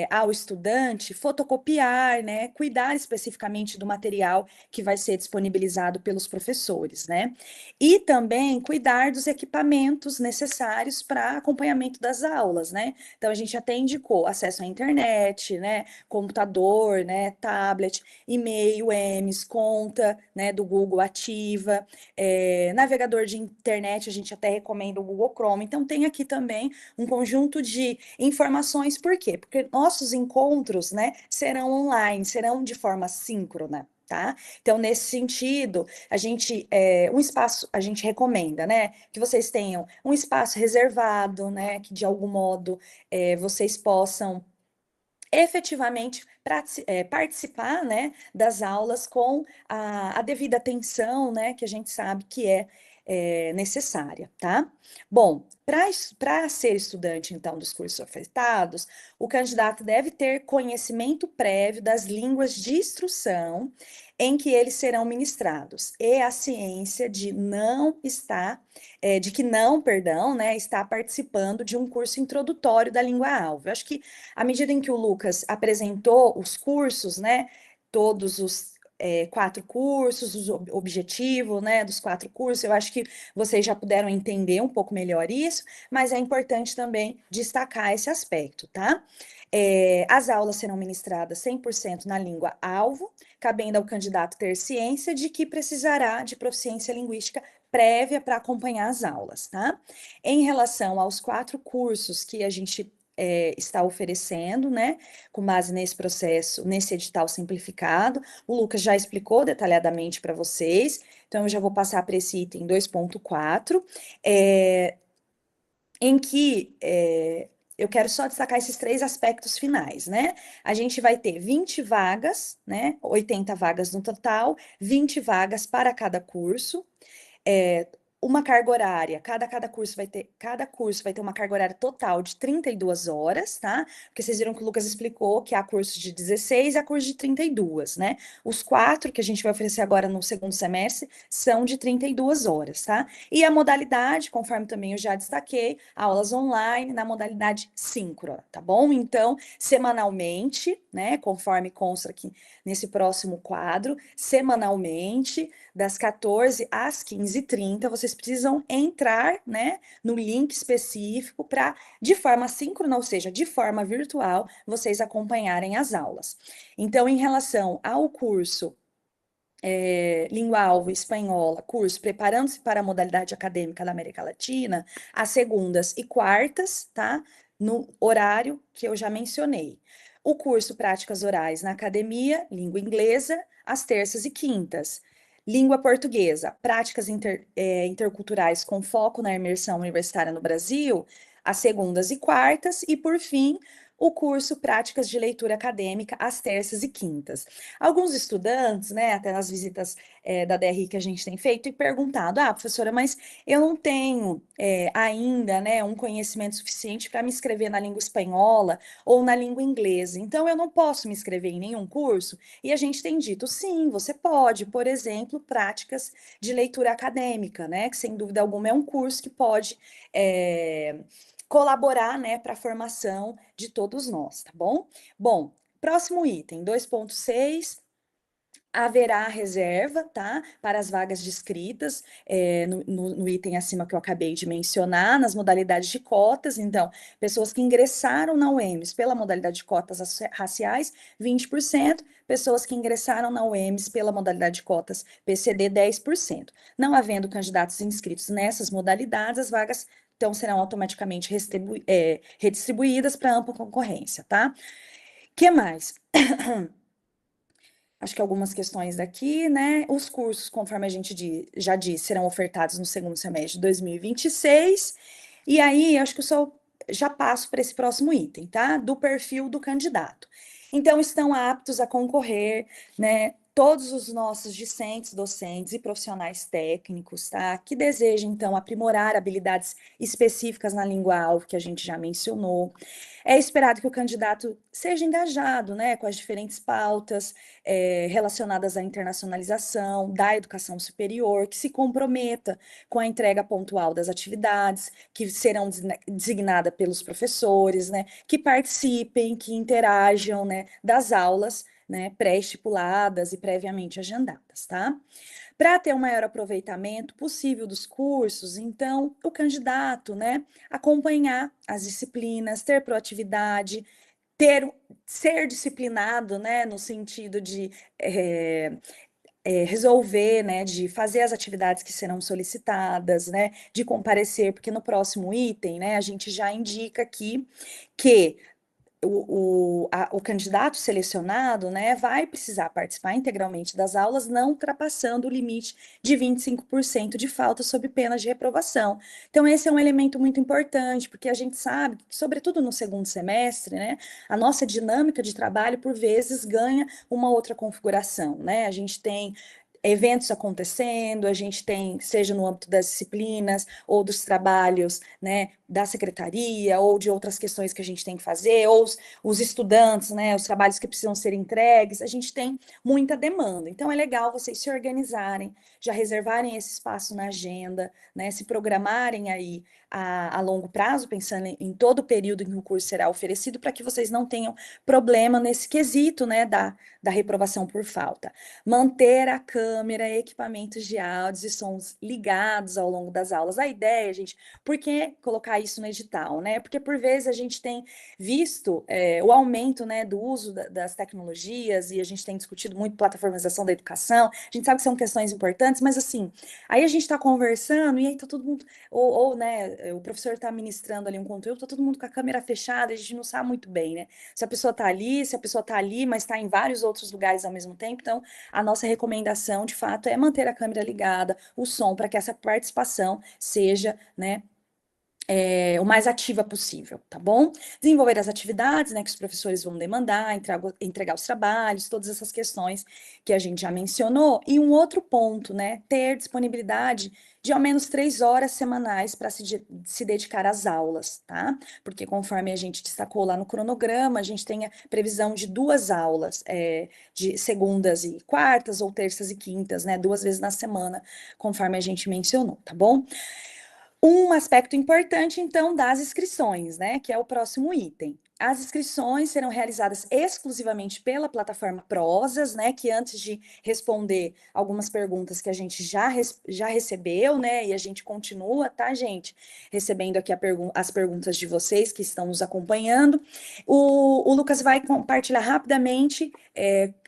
ao estudante fotocopiar, né? Cuidar especificamente do material que vai ser disponibilizado pelos professores, né? E também cuidar dos equipamentos necessários para acompanhamento das aulas, né? Então, a gente até indicou acesso à internet, né? Computador, né? Tablet, e-mail, EMS, conta, né? Do Google ativa, navegador de internet, a gente até recomenda o Google Chrome. Então, tem aqui também um conjunto de informações, por quê? Porque nossos encontros, né? Serão online, serão de forma síncrona. Tá? Então, nesse sentido, um espaço, a gente recomenda, né, que vocês tenham um espaço reservado, né, que de algum modo vocês possam efetivamente participar, né, das aulas com a devida atenção, né, que a gente sabe que é necessária, tá? Bom, para ser estudante, então, dos cursos ofertados, o candidato deve ter conhecimento prévio das línguas de instrução em que eles serão ministrados, e a ciência de não estar, de que não, perdão, né, está participando de um curso introdutório da língua-alvo. Eu acho que, à medida em que o Lucas apresentou os cursos, né, todos os quatro cursos, o objetivo, né, dos quatro cursos, eu acho que vocês já puderam entender um pouco melhor isso, mas é importante também destacar esse aspecto, tá? As aulas serão ministradas 100% na língua-alvo, cabendo ao candidato ter ciência de que precisará de proficiência linguística prévia para acompanhar as aulas, tá? Em relação aos quatro cursos que a gente está oferecendo, né, com base nesse processo, nesse edital simplificado, o Lucas já explicou detalhadamente para vocês, então eu já vou passar para esse item 2.4, em que eu quero só destacar esses três aspectos finais, né? A gente vai ter 20 vagas, né? 80 vagas no total, 20 vagas para cada curso. É, uma carga horária, cada curso vai ter uma carga horária total de 32 horas, tá? Porque vocês viram que o Lucas explicou que há curso de 16 e há curso de 32, né? Os quatro que a gente vai oferecer agora no segundo semestre são de 32 horas, tá? E a modalidade, conforme também eu já destaquei, aulas online na modalidade síncrona, tá bom? Então, semanalmente, né, conforme consta aqui nesse próximo quadro, semanalmente, das 14 às 15h30, vocês precisam entrar, né, no link específico para, de forma síncrona, ou seja, de forma virtual, vocês acompanharem as aulas. Então, em relação ao curso Língua-Alvo Espanhola, curso Preparando-se para a Modalidade Acadêmica da América Latina, às segundas e quartas, tá? No horário que eu já mencionei. O curso Práticas Orais na Academia, Língua Inglesa, às terças e quintas. Língua Portuguesa, Práticas Interculturais com foco na imersão universitária no Brasil, às segundas e quartas. E, por fim, o curso Práticas de Leitura Acadêmica, às terças e quintas. Alguns estudantes, né, até nas visitas da DRI que a gente tem feito, e perguntado, professora, mas eu não tenho ainda, né, um conhecimento suficiente para me inscrever na língua espanhola ou na língua inglesa, então eu não posso me inscrever em nenhum curso? E a gente tem dito, sim, você pode, por exemplo, práticas de leitura acadêmica, né, que sem dúvida alguma é um curso que pode colaborar, né, para a formação de todos nós, tá bom? Bom, próximo item, 2.6, haverá reserva, tá? Para as vagas descritas no item acima que eu acabei de mencionar, nas modalidades de cotas. Então, pessoas que ingressaram na UEMS pela modalidade de cotas raciais, 20%. Pessoas que ingressaram na UEMS pela modalidade de cotas PCD, 10%. Não havendo candidatos inscritos nessas modalidades, as vagas então serão automaticamente redistribuídas para ampla concorrência, tá? Que mais? Acho que algumas questões daqui, né? Os cursos, conforme a gente já disse, serão ofertados no segundo semestre de 2026. E aí, acho que eu só já passo para esse próximo item, tá? Do perfil do candidato. Então, estão aptos a concorrer, né? Todos os nossos discentes, docentes e profissionais técnicos, tá? Que desejam, então, aprimorar habilidades específicas na língua-alvo, que a gente já mencionou. É esperado que o candidato seja engajado, né, com as diferentes pautas relacionadas à internacionalização da educação superior, que se comprometa com a entrega pontual das atividades, que serão designadas pelos professores, né, que participem, que interajam, né, das aulas, né, pré-estipuladas e previamente agendadas, tá? Para ter um maior aproveitamento possível dos cursos, então, o candidato, né, acompanhar as disciplinas, ter proatividade, ser disciplinado, né, no sentido de resolver, né, de fazer as atividades que serão solicitadas, né, de comparecer, porque no próximo item, né, a gente já indica aqui que o candidato selecionado, né, vai precisar participar integralmente das aulas, não ultrapassando o limite de 25% de falta sob pena de reprovação. Então, esse é um elemento muito importante, porque a gente sabe que, sobretudo no segundo semestre, né, a nossa dinâmica de trabalho, por vezes, ganha uma outra configuração, né? A gente tem eventos acontecendo, a gente tem, seja no âmbito das disciplinas ou dos trabalhos, né, da secretaria ou de outras questões que a gente tem que fazer, ou os estudantes, né, os trabalhos que precisam ser entregues, a gente tem muita demanda. Então é legal vocês se organizarem, já reservarem esse espaço na agenda, né, se programarem aí a longo prazo, pensando em todo o período em que o curso será oferecido, para que vocês não tenham problema nesse quesito, né, da reprovação por falta. Manter a câmera, equipamentos de áudios e sons ligados ao longo das aulas. A ideia, gente, por que colocar isso no edital, né? Porque por vezes a gente tem visto o aumento, né, do uso das tecnologias e a gente tem discutido muito plataformização da educação. A gente sabe que são questões importantes, mas assim, aí a gente está conversando e aí tá todo mundo, né, o professor está ministrando ali um conteúdo, tá todo mundo com a câmera fechada, a gente não sabe muito bem, né? Se a pessoa está ali, se a pessoa está ali, mas está em vários outros lugares ao mesmo tempo. Então, a nossa recomendação, de fato, é manter a câmera ligada, o som, para que essa participação seja, né, o mais ativa possível, tá bom? Desenvolver as atividades, né, que os professores vão demandar, entregar os trabalhos, todas essas questões que a gente já mencionou. E um outro ponto, né, ter disponibilidade de ao menos 3 horas semanais para se dedicar às aulas, tá? Porque conforme a gente destacou lá no cronograma, a gente tem a previsão de 2 aulas, de segundas e quartas ou terças e quintas, né, 2 vezes na semana, conforme a gente mencionou, tá bom? Um aspecto importante, então, das inscrições, né, que é o próximo item. As inscrições serão realizadas exclusivamente pela plataforma Prozas, né, que antes de responder algumas perguntas que a gente já recebeu, né, e a gente continua, tá, gente, recebendo aqui as perguntas de vocês que estão nos acompanhando. O Lucas vai compartilhar rapidamente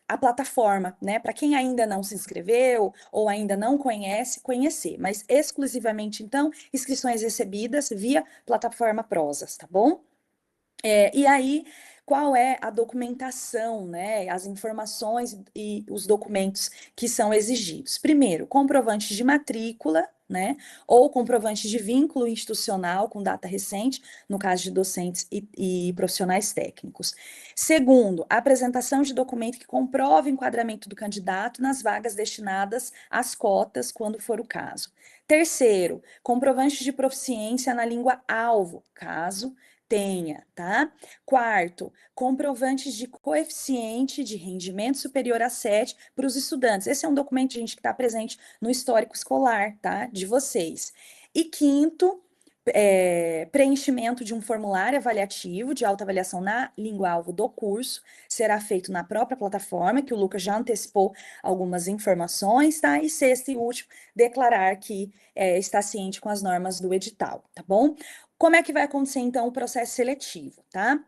a plataforma, né, para quem ainda não se inscreveu ou ainda não conhece, conhecer, mas exclusivamente, então, inscrições recebidas via plataforma Prozas, tá bom? E aí, qual é a documentação, né? As informações e os documentos que são exigidos. Primeiro, comprovante de matrícula, né? Ou comprovante de vínculo institucional com data recente, no caso de docentes e profissionais técnicos. Segundo, apresentação de documento que comprove o enquadramento do candidato nas vagas destinadas às cotas, quando for o caso. Terceiro, comprovante de proficiência na língua alvo, caso tenha, tá? Quarto, comprovantes de coeficiente de rendimento superior a 7 para os estudantes. Esse é um documento, gente, que está presente no histórico escolar, tá? De vocês. E quinto, preenchimento de um formulário avaliativo de autoavaliação na língua-alvo do curso, será feito na própria plataforma, que o Lucas já antecipou algumas informações, tá? E sexto e último, declarar que está ciente com as normas do edital, tá bom? Como é que vai acontecer, então, o processo seletivo, tá?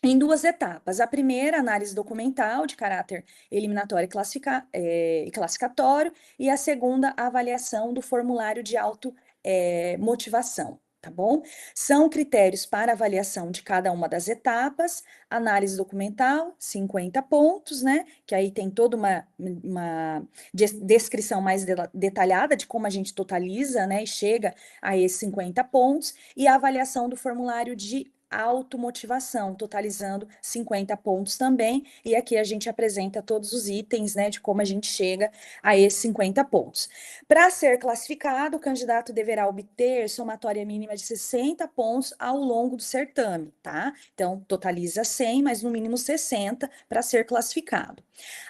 Em 2 etapas. A primeira, análise documental de caráter eliminatório e classificatório, e a segunda, a avaliação do formulário de automotivação, tá bom? São critérios para avaliação de cada uma das etapas. Análise documental, 50 pontos, né? Que aí tem toda uma descrição mais detalhada de como a gente totaliza, né? E chega a esses 50 pontos. E a avaliação do formulário de automotivação, totalizando 50 pontos também, e aqui a gente apresenta todos os itens, né, de como a gente chega a esses 50 pontos. Para ser classificado, o candidato deverá obter somatória mínima de 60 pontos ao longo do certame, tá? Então, totaliza 100, mas no mínimo 60 para ser classificado.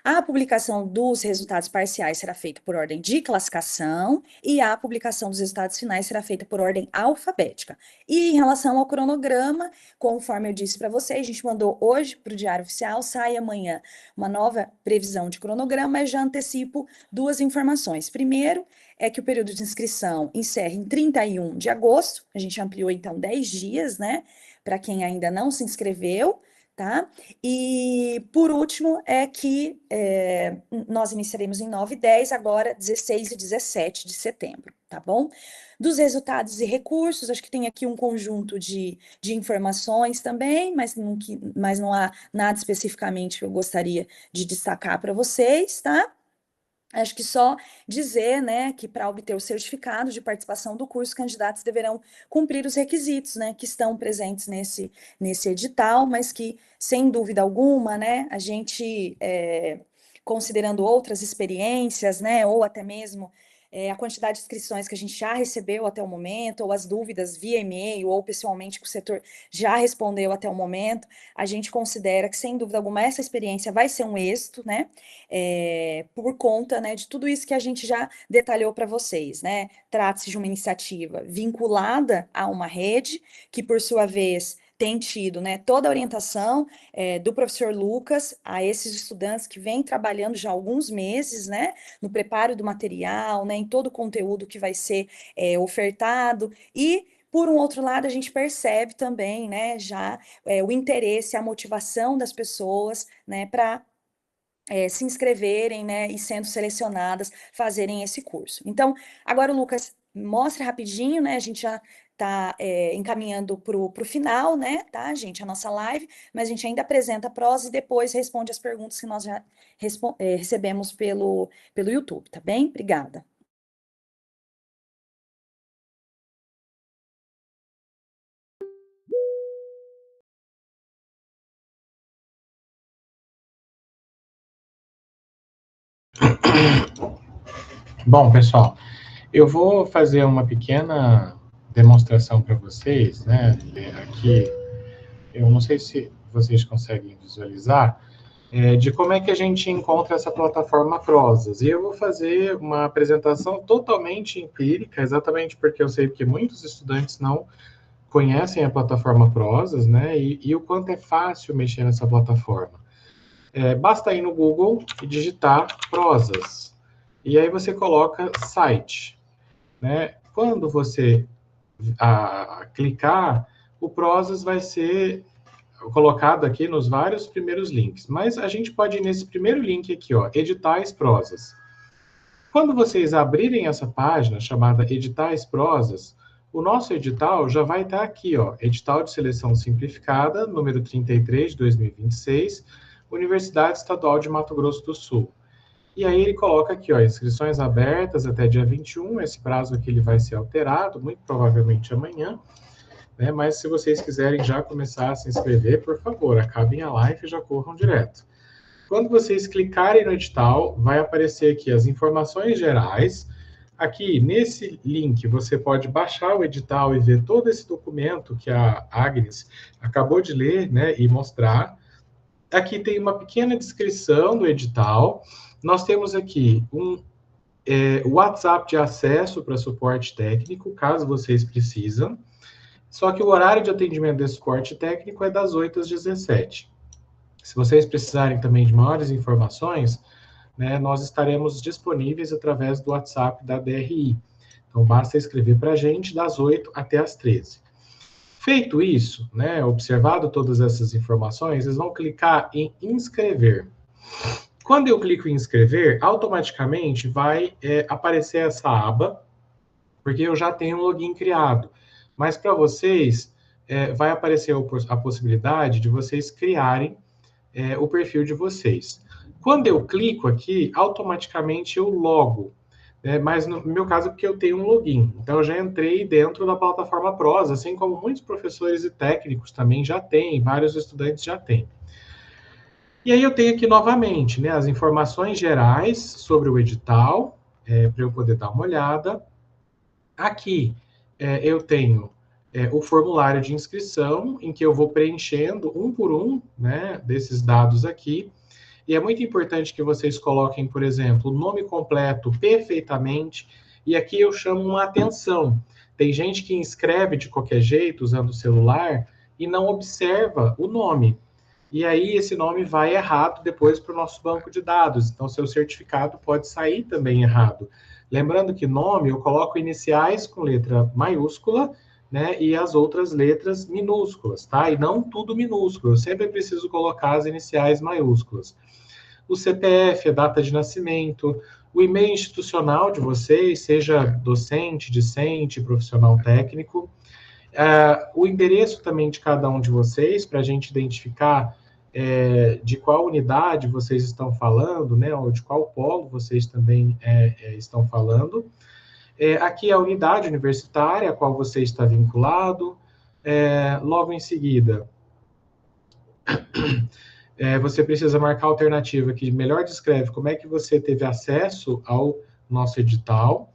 A publicação dos resultados parciais será feita por ordem de classificação e a publicação dos resultados finais será feita por ordem alfabética. E em relação ao cronograma, conforme eu disse para vocês, a gente mandou hoje para o Diário Oficial, sai amanhã uma nova previsão de cronograma, mas já antecipo 2 informações. Primeiro, é que o período de inscrição encerra em 31 de agosto, a gente ampliou então 10 dias, né, para quem ainda não se inscreveu, tá? E, por último, é que nós iniciaremos em 9 e 10, agora 16 e 17 de setembro, tá bom? Dos resultados e recursos, acho que tem aqui um conjunto de informações também, mas não há nada especificamente que eu gostaria de destacar para vocês, tá? Acho que só dizer, né, que para obter o certificado de participação do curso, candidatos deverão cumprir os requisitos, né, que estão presentes nesse edital, mas que, sem dúvida alguma, né, a gente considerando outras experiências, né, ou até mesmo a quantidade de inscrições que a gente já recebeu até o momento, ou as dúvidas via e-mail, ou pessoalmente que o setor já respondeu até o momento, a gente considera que, sem dúvida alguma, essa experiência vai ser um êxito, né, por conta, né, de tudo isso que a gente já detalhou para vocês, né. Trata-se de uma iniciativa vinculada a uma rede, que, por sua vez, tem tido, né, toda a orientação do professor Lucas a esses estudantes que vêm trabalhando já há alguns meses, né, no preparo do material, né, em todo o conteúdo que vai ser ofertado, e, por um outro lado, a gente percebe também, né, já o interesse, a motivação das pessoas, né, para se inscreverem, né, e sendo selecionadas, fazerem esse curso. Então, agora o Lucas mostra rapidinho, né, a gente já está encaminhando para o final, né, tá, gente, a nossa live, mas a gente ainda apresenta a prosa e depois responde as perguntas que nós já recebemos pelo YouTube, tá bem? Obrigada. Bom, pessoal, eu vou fazer uma pequena demonstração para vocês, né? Aqui, eu não sei se vocês conseguem visualizar, de como é que a gente encontra essa plataforma Prozas. E eu vou fazer uma apresentação totalmente empírica, exatamente porque eu sei que muitos estudantes não conhecem a plataforma Prozas, né? E o quanto é fácil mexer nessa plataforma. Basta ir no Google e digitar Prozas. E aí você coloca site, né? Quando você clicar, o Prozas vai ser colocado aqui nos vários primeiros links. Mas a gente pode ir nesse primeiro link aqui, ó, Editais Prozas. Quando vocês abrirem essa página chamada Editais Prozas, o nosso edital já vai estar aqui, ó, Edital de Seleção Simplificada, número 33 de 2026, Universidade Estadual de Mato Grosso do Sul. E aí ele coloca aqui, ó, inscrições abertas até dia 21, esse prazo aqui ele vai ser alterado, muito provavelmente amanhã, né? Mas se vocês quiserem já começar a se inscrever, por favor, acabem a live e já corram direto. Quando vocês clicarem no edital, vai aparecer aqui as informações gerais. Aqui, nesse link, você pode baixar o edital e ver todo esse documento que a Agnes acabou de ler, né, e mostrar. Aqui tem uma pequena descrição do edital. Nós temos aqui um WhatsApp de acesso para suporte técnico, caso vocês precisam. Só que o horário de atendimento desse suporte técnico é das 8 às 17. Se vocês precisarem também de maiores informações, né, nós estaremos disponíveis através do WhatsApp da DRI. Então, basta escrever para a gente das 8 até as 13. Feito isso, né, observado todas essas informações, vocês vão clicar em inscrever. Quando eu clico em inscrever, automaticamente vai aparecer essa aba, porque eu já tenho um login criado. Mas para vocês, vai aparecer a possibilidade de vocês criarem o perfil de vocês. Quando eu clico aqui, automaticamente eu logo. Mas no meu caso, é porque eu tenho um login. Então, eu já entrei dentro da plataforma Prosa, assim como muitos professores e técnicos também já têm, vários estudantes já têm. E aí eu tenho aqui novamente, né, as informações gerais sobre o edital, para eu poder dar uma olhada. Aqui eu tenho o formulário de inscrição, em que eu vou preenchendo um por um, né, desses dados aqui. E é muito importante que vocês coloquem, por exemplo, o nome completo perfeitamente. E aqui eu chamo uma atenção. Tem gente que inscreve de qualquer jeito, usando o celular, e não observa o nome. E aí esse nome vai errado depois para o nosso banco de dados. Então, seu certificado pode sair também errado. Lembrando que nome eu coloco iniciais com letra maiúscula, né, e as outras letras minúsculas, tá? E não tudo minúsculo. Eu sempre preciso colocar as iniciais maiúsculas. O CPF, a data de nascimento, o e-mail institucional de vocês, seja docente, discente, profissional técnico, o endereço também de cada um de vocês, para a gente identificar de qual unidade vocês estão falando, né, ou de qual polo vocês também estão falando. Aqui é a unidade universitária a qual você está vinculado. Logo em seguida, você precisa marcar a alternativa que melhor descreve como é que você teve acesso ao nosso edital.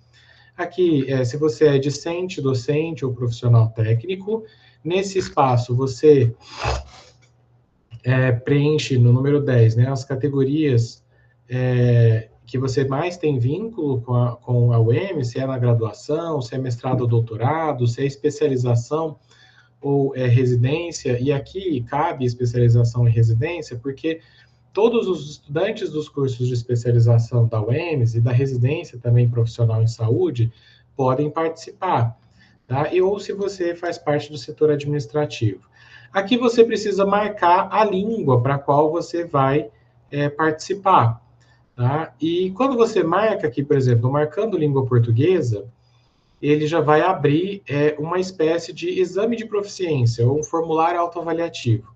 Aqui, se você é discente, docente ou profissional técnico, nesse espaço você preenche no número 10, né, as categorias que você mais tem vínculo com a UEM, se é na graduação, se é mestrado ou doutorado, se é especialização ou residência, e aqui cabe especialização e residência, porque todos os estudantes dos cursos de especialização da UEMS e da residência também profissional em saúde podem participar, tá? E ou se você faz parte do setor administrativo. Aqui você precisa marcar a língua para a qual você vai participar, tá? E quando você marca aqui, por exemplo, marcando língua portuguesa, ele já vai abrir uma espécie de exame de proficiência, ou um formulário autoavaliativo.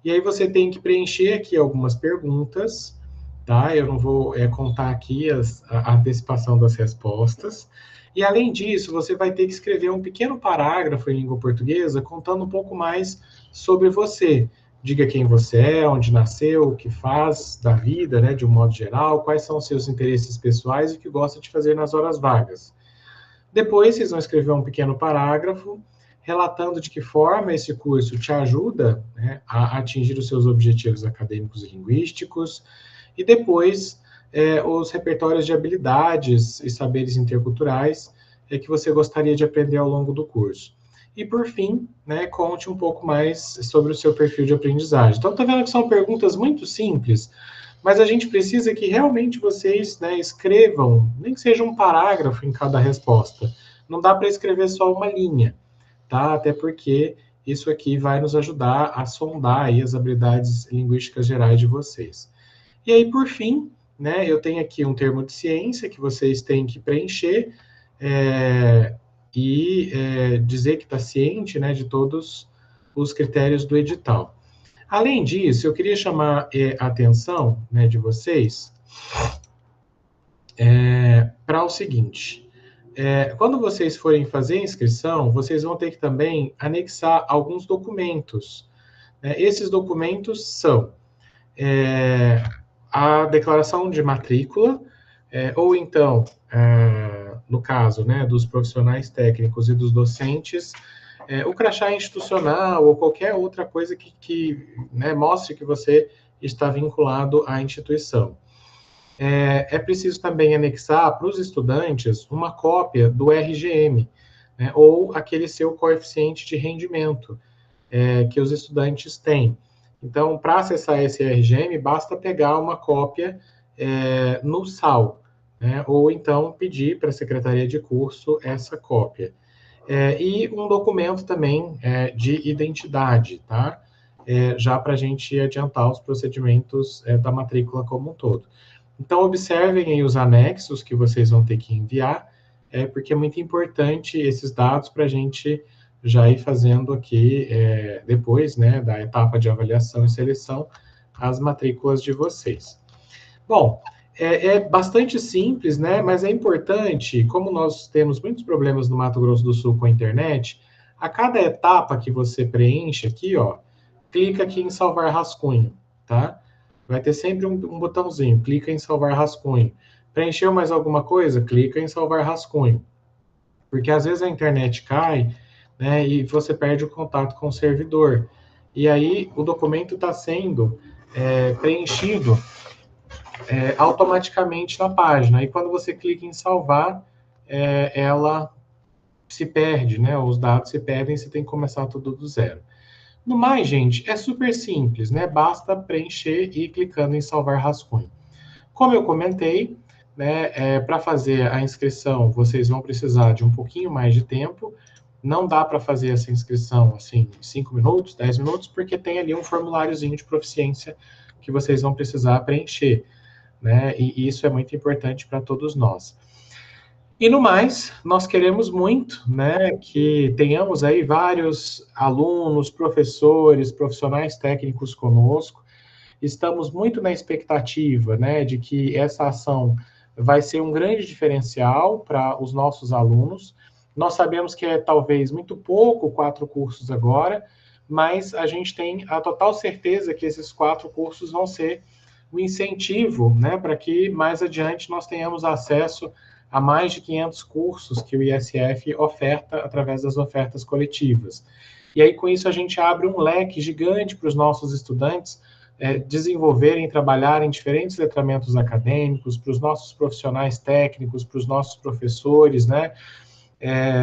E aí você tem que preencher aqui algumas perguntas, tá? Eu não vou contar aqui a antecipação das respostas. E além disso, você vai ter que escrever um pequeno parágrafo em língua portuguesa contando um pouco mais sobre você. Diga quem você é, onde nasceu, o que faz da vida, né, de um modo geral, quais são os seus interesses pessoais e o que gosta de fazer nas horas vagas. Depois, vocês vão escrever um pequeno parágrafo relatando de que forma esse curso te ajuda, né, a atingir os seus objetivos acadêmicos e linguísticos, e depois os repertórios de habilidades e saberes interculturais que você gostaria de aprender ao longo do curso. E, por fim, né, conte um pouco mais sobre o seu perfil de aprendizagem. Então, tá vendo que são perguntas muito simples, mas a gente precisa que realmente vocês, né, escrevam, nem que seja um parágrafo em cada resposta. Não dá para escrever só uma linha, tá? Até porque isso aqui vai nos ajudar a sondar aí as habilidades linguísticas gerais de vocês. E aí, por fim, né, eu tenho aqui um termo de ciência que vocês têm que preencher e dizer que está ciente, né, de todos os critérios do edital. Além disso, eu queria chamar a atenção, né, de vocês para o seguinte. Quando vocês forem fazer a inscrição, vocês vão ter que também anexar alguns documentos. Esses documentos são a declaração de matrícula, ou então, no caso, né, dos profissionais técnicos e dos docentes, o crachá institucional ou qualquer outra coisa que né, mostre que você está vinculado à instituição. É preciso também anexar para os estudantes uma cópia do RGM, né, ou aquele seu coeficiente de rendimento que os estudantes têm. Então, para acessar esse RGM, basta pegar uma cópia no SAL, né, ou então pedir para a secretaria de curso essa cópia. E um documento também de identidade, tá? Já para a gente adiantar os procedimentos da matrícula como um todo. Então, observem aí os anexos que vocês vão ter que enviar, porque é muito importante esses dados para a gente já ir fazendo aqui, depois, né, da etapa de avaliação e seleção, as matrículas de vocês. Bom, é bastante simples, né, mas é importante, como nós temos muitos problemas no Mato Grosso do Sul com a internet, a cada etapa que você preenche aqui, ó, clica aqui em salvar rascunho, tá? Vai ter sempre um botãozinho, clica em salvar rascunho. Preencheu mais alguma coisa? Clica em salvar rascunho. Porque às vezes a internet cai, né, e você perde o contato com o servidor. E aí o documento está sendo preenchido automaticamente na página. E quando você clica em salvar, ela se perde, né? Os dados se perdem e você tem que começar tudo do zero. No mais, gente, é super simples, né? Basta preencher e ir clicando em salvar rascunho. Como eu comentei, né, para fazer a inscrição, vocês vão precisar de um pouquinho mais de tempo. Não dá para fazer essa inscrição assim, em 5 minutos, 10 minutos, porque tem ali um formuláriozinho de proficiência que vocês vão precisar preencher, né? E isso é muito importante para todos nós. E no mais, nós queremos muito, né, que tenhamos aí vários alunos, professores, profissionais técnicos conosco. Estamos muito na expectativa, né, de que essa ação vai ser um grande diferencial para os nossos alunos. Nós sabemos que é talvez muito pouco 4 cursos agora, mas a gente tem a total certeza que esses 4 cursos vão ser o incentivo, né, para que mais adiante nós tenhamos acesso a mais de 500 cursos que o ISF oferta através das ofertas coletivas. E aí, com isso, a gente abre um leque gigante para os nossos estudantes desenvolverem, trabalharem diferentes letramentos acadêmicos, para os nossos profissionais técnicos, para os nossos professores, né,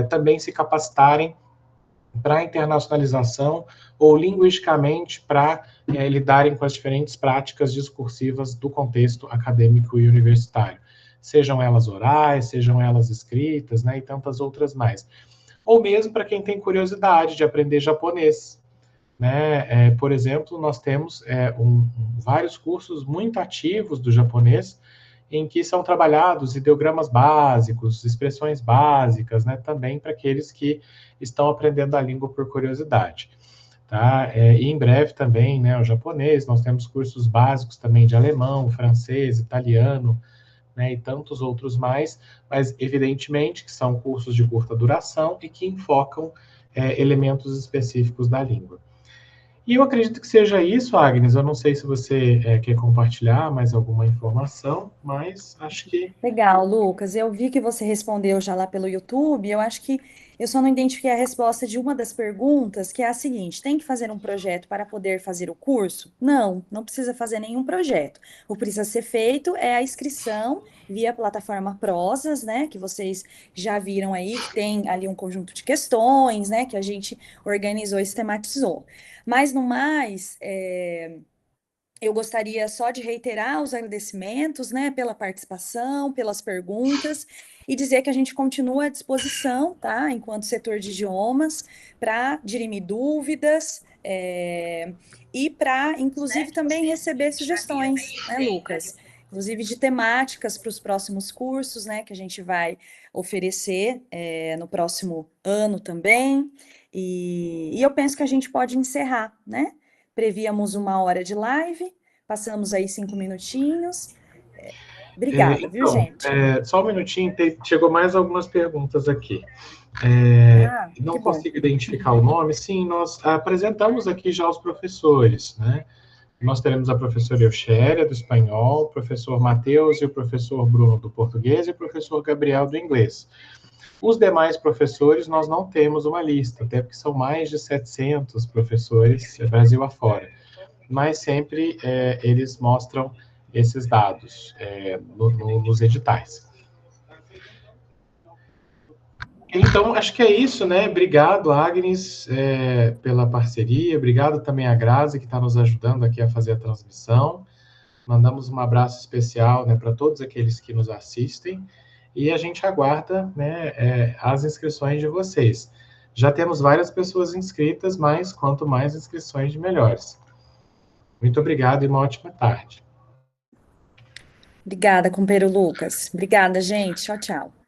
também se capacitarem para a internacionalização ou linguisticamente para lidarem com as diferentes práticas discursivas do contexto acadêmico e universitário, sejam elas orais, sejam elas escritas, né, e tantas outras mais. Ou mesmo para quem tem curiosidade de aprender japonês, né? Por exemplo, nós temos vários cursos muito ativos do japonês, em que são trabalhados ideogramas básicos, expressões básicas, né? Também para aqueles que estão aprendendo a língua por curiosidade. Tá? E em breve também, né, o japonês, nós temos cursos básicos também de alemão, francês, italiano, né, e tantos outros mais, mas evidentemente que são cursos de curta duração e que enfocam elementos específicos da língua. E eu acredito que seja isso, Agnes. Eu não sei se você quer compartilhar mais alguma informação, mas acho que. Legal, Lucas. Eu vi que você respondeu já lá pelo YouTube. Eu acho que eu só não identifiquei a resposta de uma das perguntas, que é a seguinte: tem que fazer um projeto para poder fazer o curso? Não, não precisa fazer nenhum projeto. O que precisa ser feito é a inscrição via plataforma Prozas, né? Que vocês já viram aí, que tem ali um conjunto de questões, né? Que a gente organizou e sistematizou. Mas no mais, eu gostaria só de reiterar os agradecimentos, né, pela participação, pelas perguntas, e dizer que a gente continua à disposição, tá, enquanto setor de idiomas, para dirimir dúvidas, e para, inclusive, também receber sugestões, né, Lucas? Inclusive de temáticas para os próximos cursos, né, que a gente vai oferecer, no próximo ano também. E eu penso que a gente pode encerrar, né? Prevíamos 1 hora de live, passamos aí 5 minutinhos. Obrigada, viu, Então, gente? só um minutinho, chegou mais algumas perguntas aqui. Ah, que Não bom. consigo identificar o nome. Sim, nós apresentamos aqui já os professores, né? Nós teremos a professora Eugéria, do espanhol, o professor Matheus e o professor Bruno, do português, e o professor Gabriel, do inglês. Os demais professores, nós não temos uma lista, até porque são mais de 700 professores, Brasil afora. Mas sempre eles mostram esses dados nos editais. Então, acho que é isso, né? Obrigado, Agnes, pela parceria. Obrigado também à Grazi, que está nos ajudando aqui a fazer a transmissão. Mandamos um abraço especial, né, para todos aqueles que nos assistem. E a gente aguarda, né, as inscrições de vocês. Já temos várias pessoas inscritas, mas quanto mais inscrições, de melhores. Muito obrigado e uma ótima tarde. Obrigada, companheiro Lucas. Obrigada, gente. Tchau, tchau.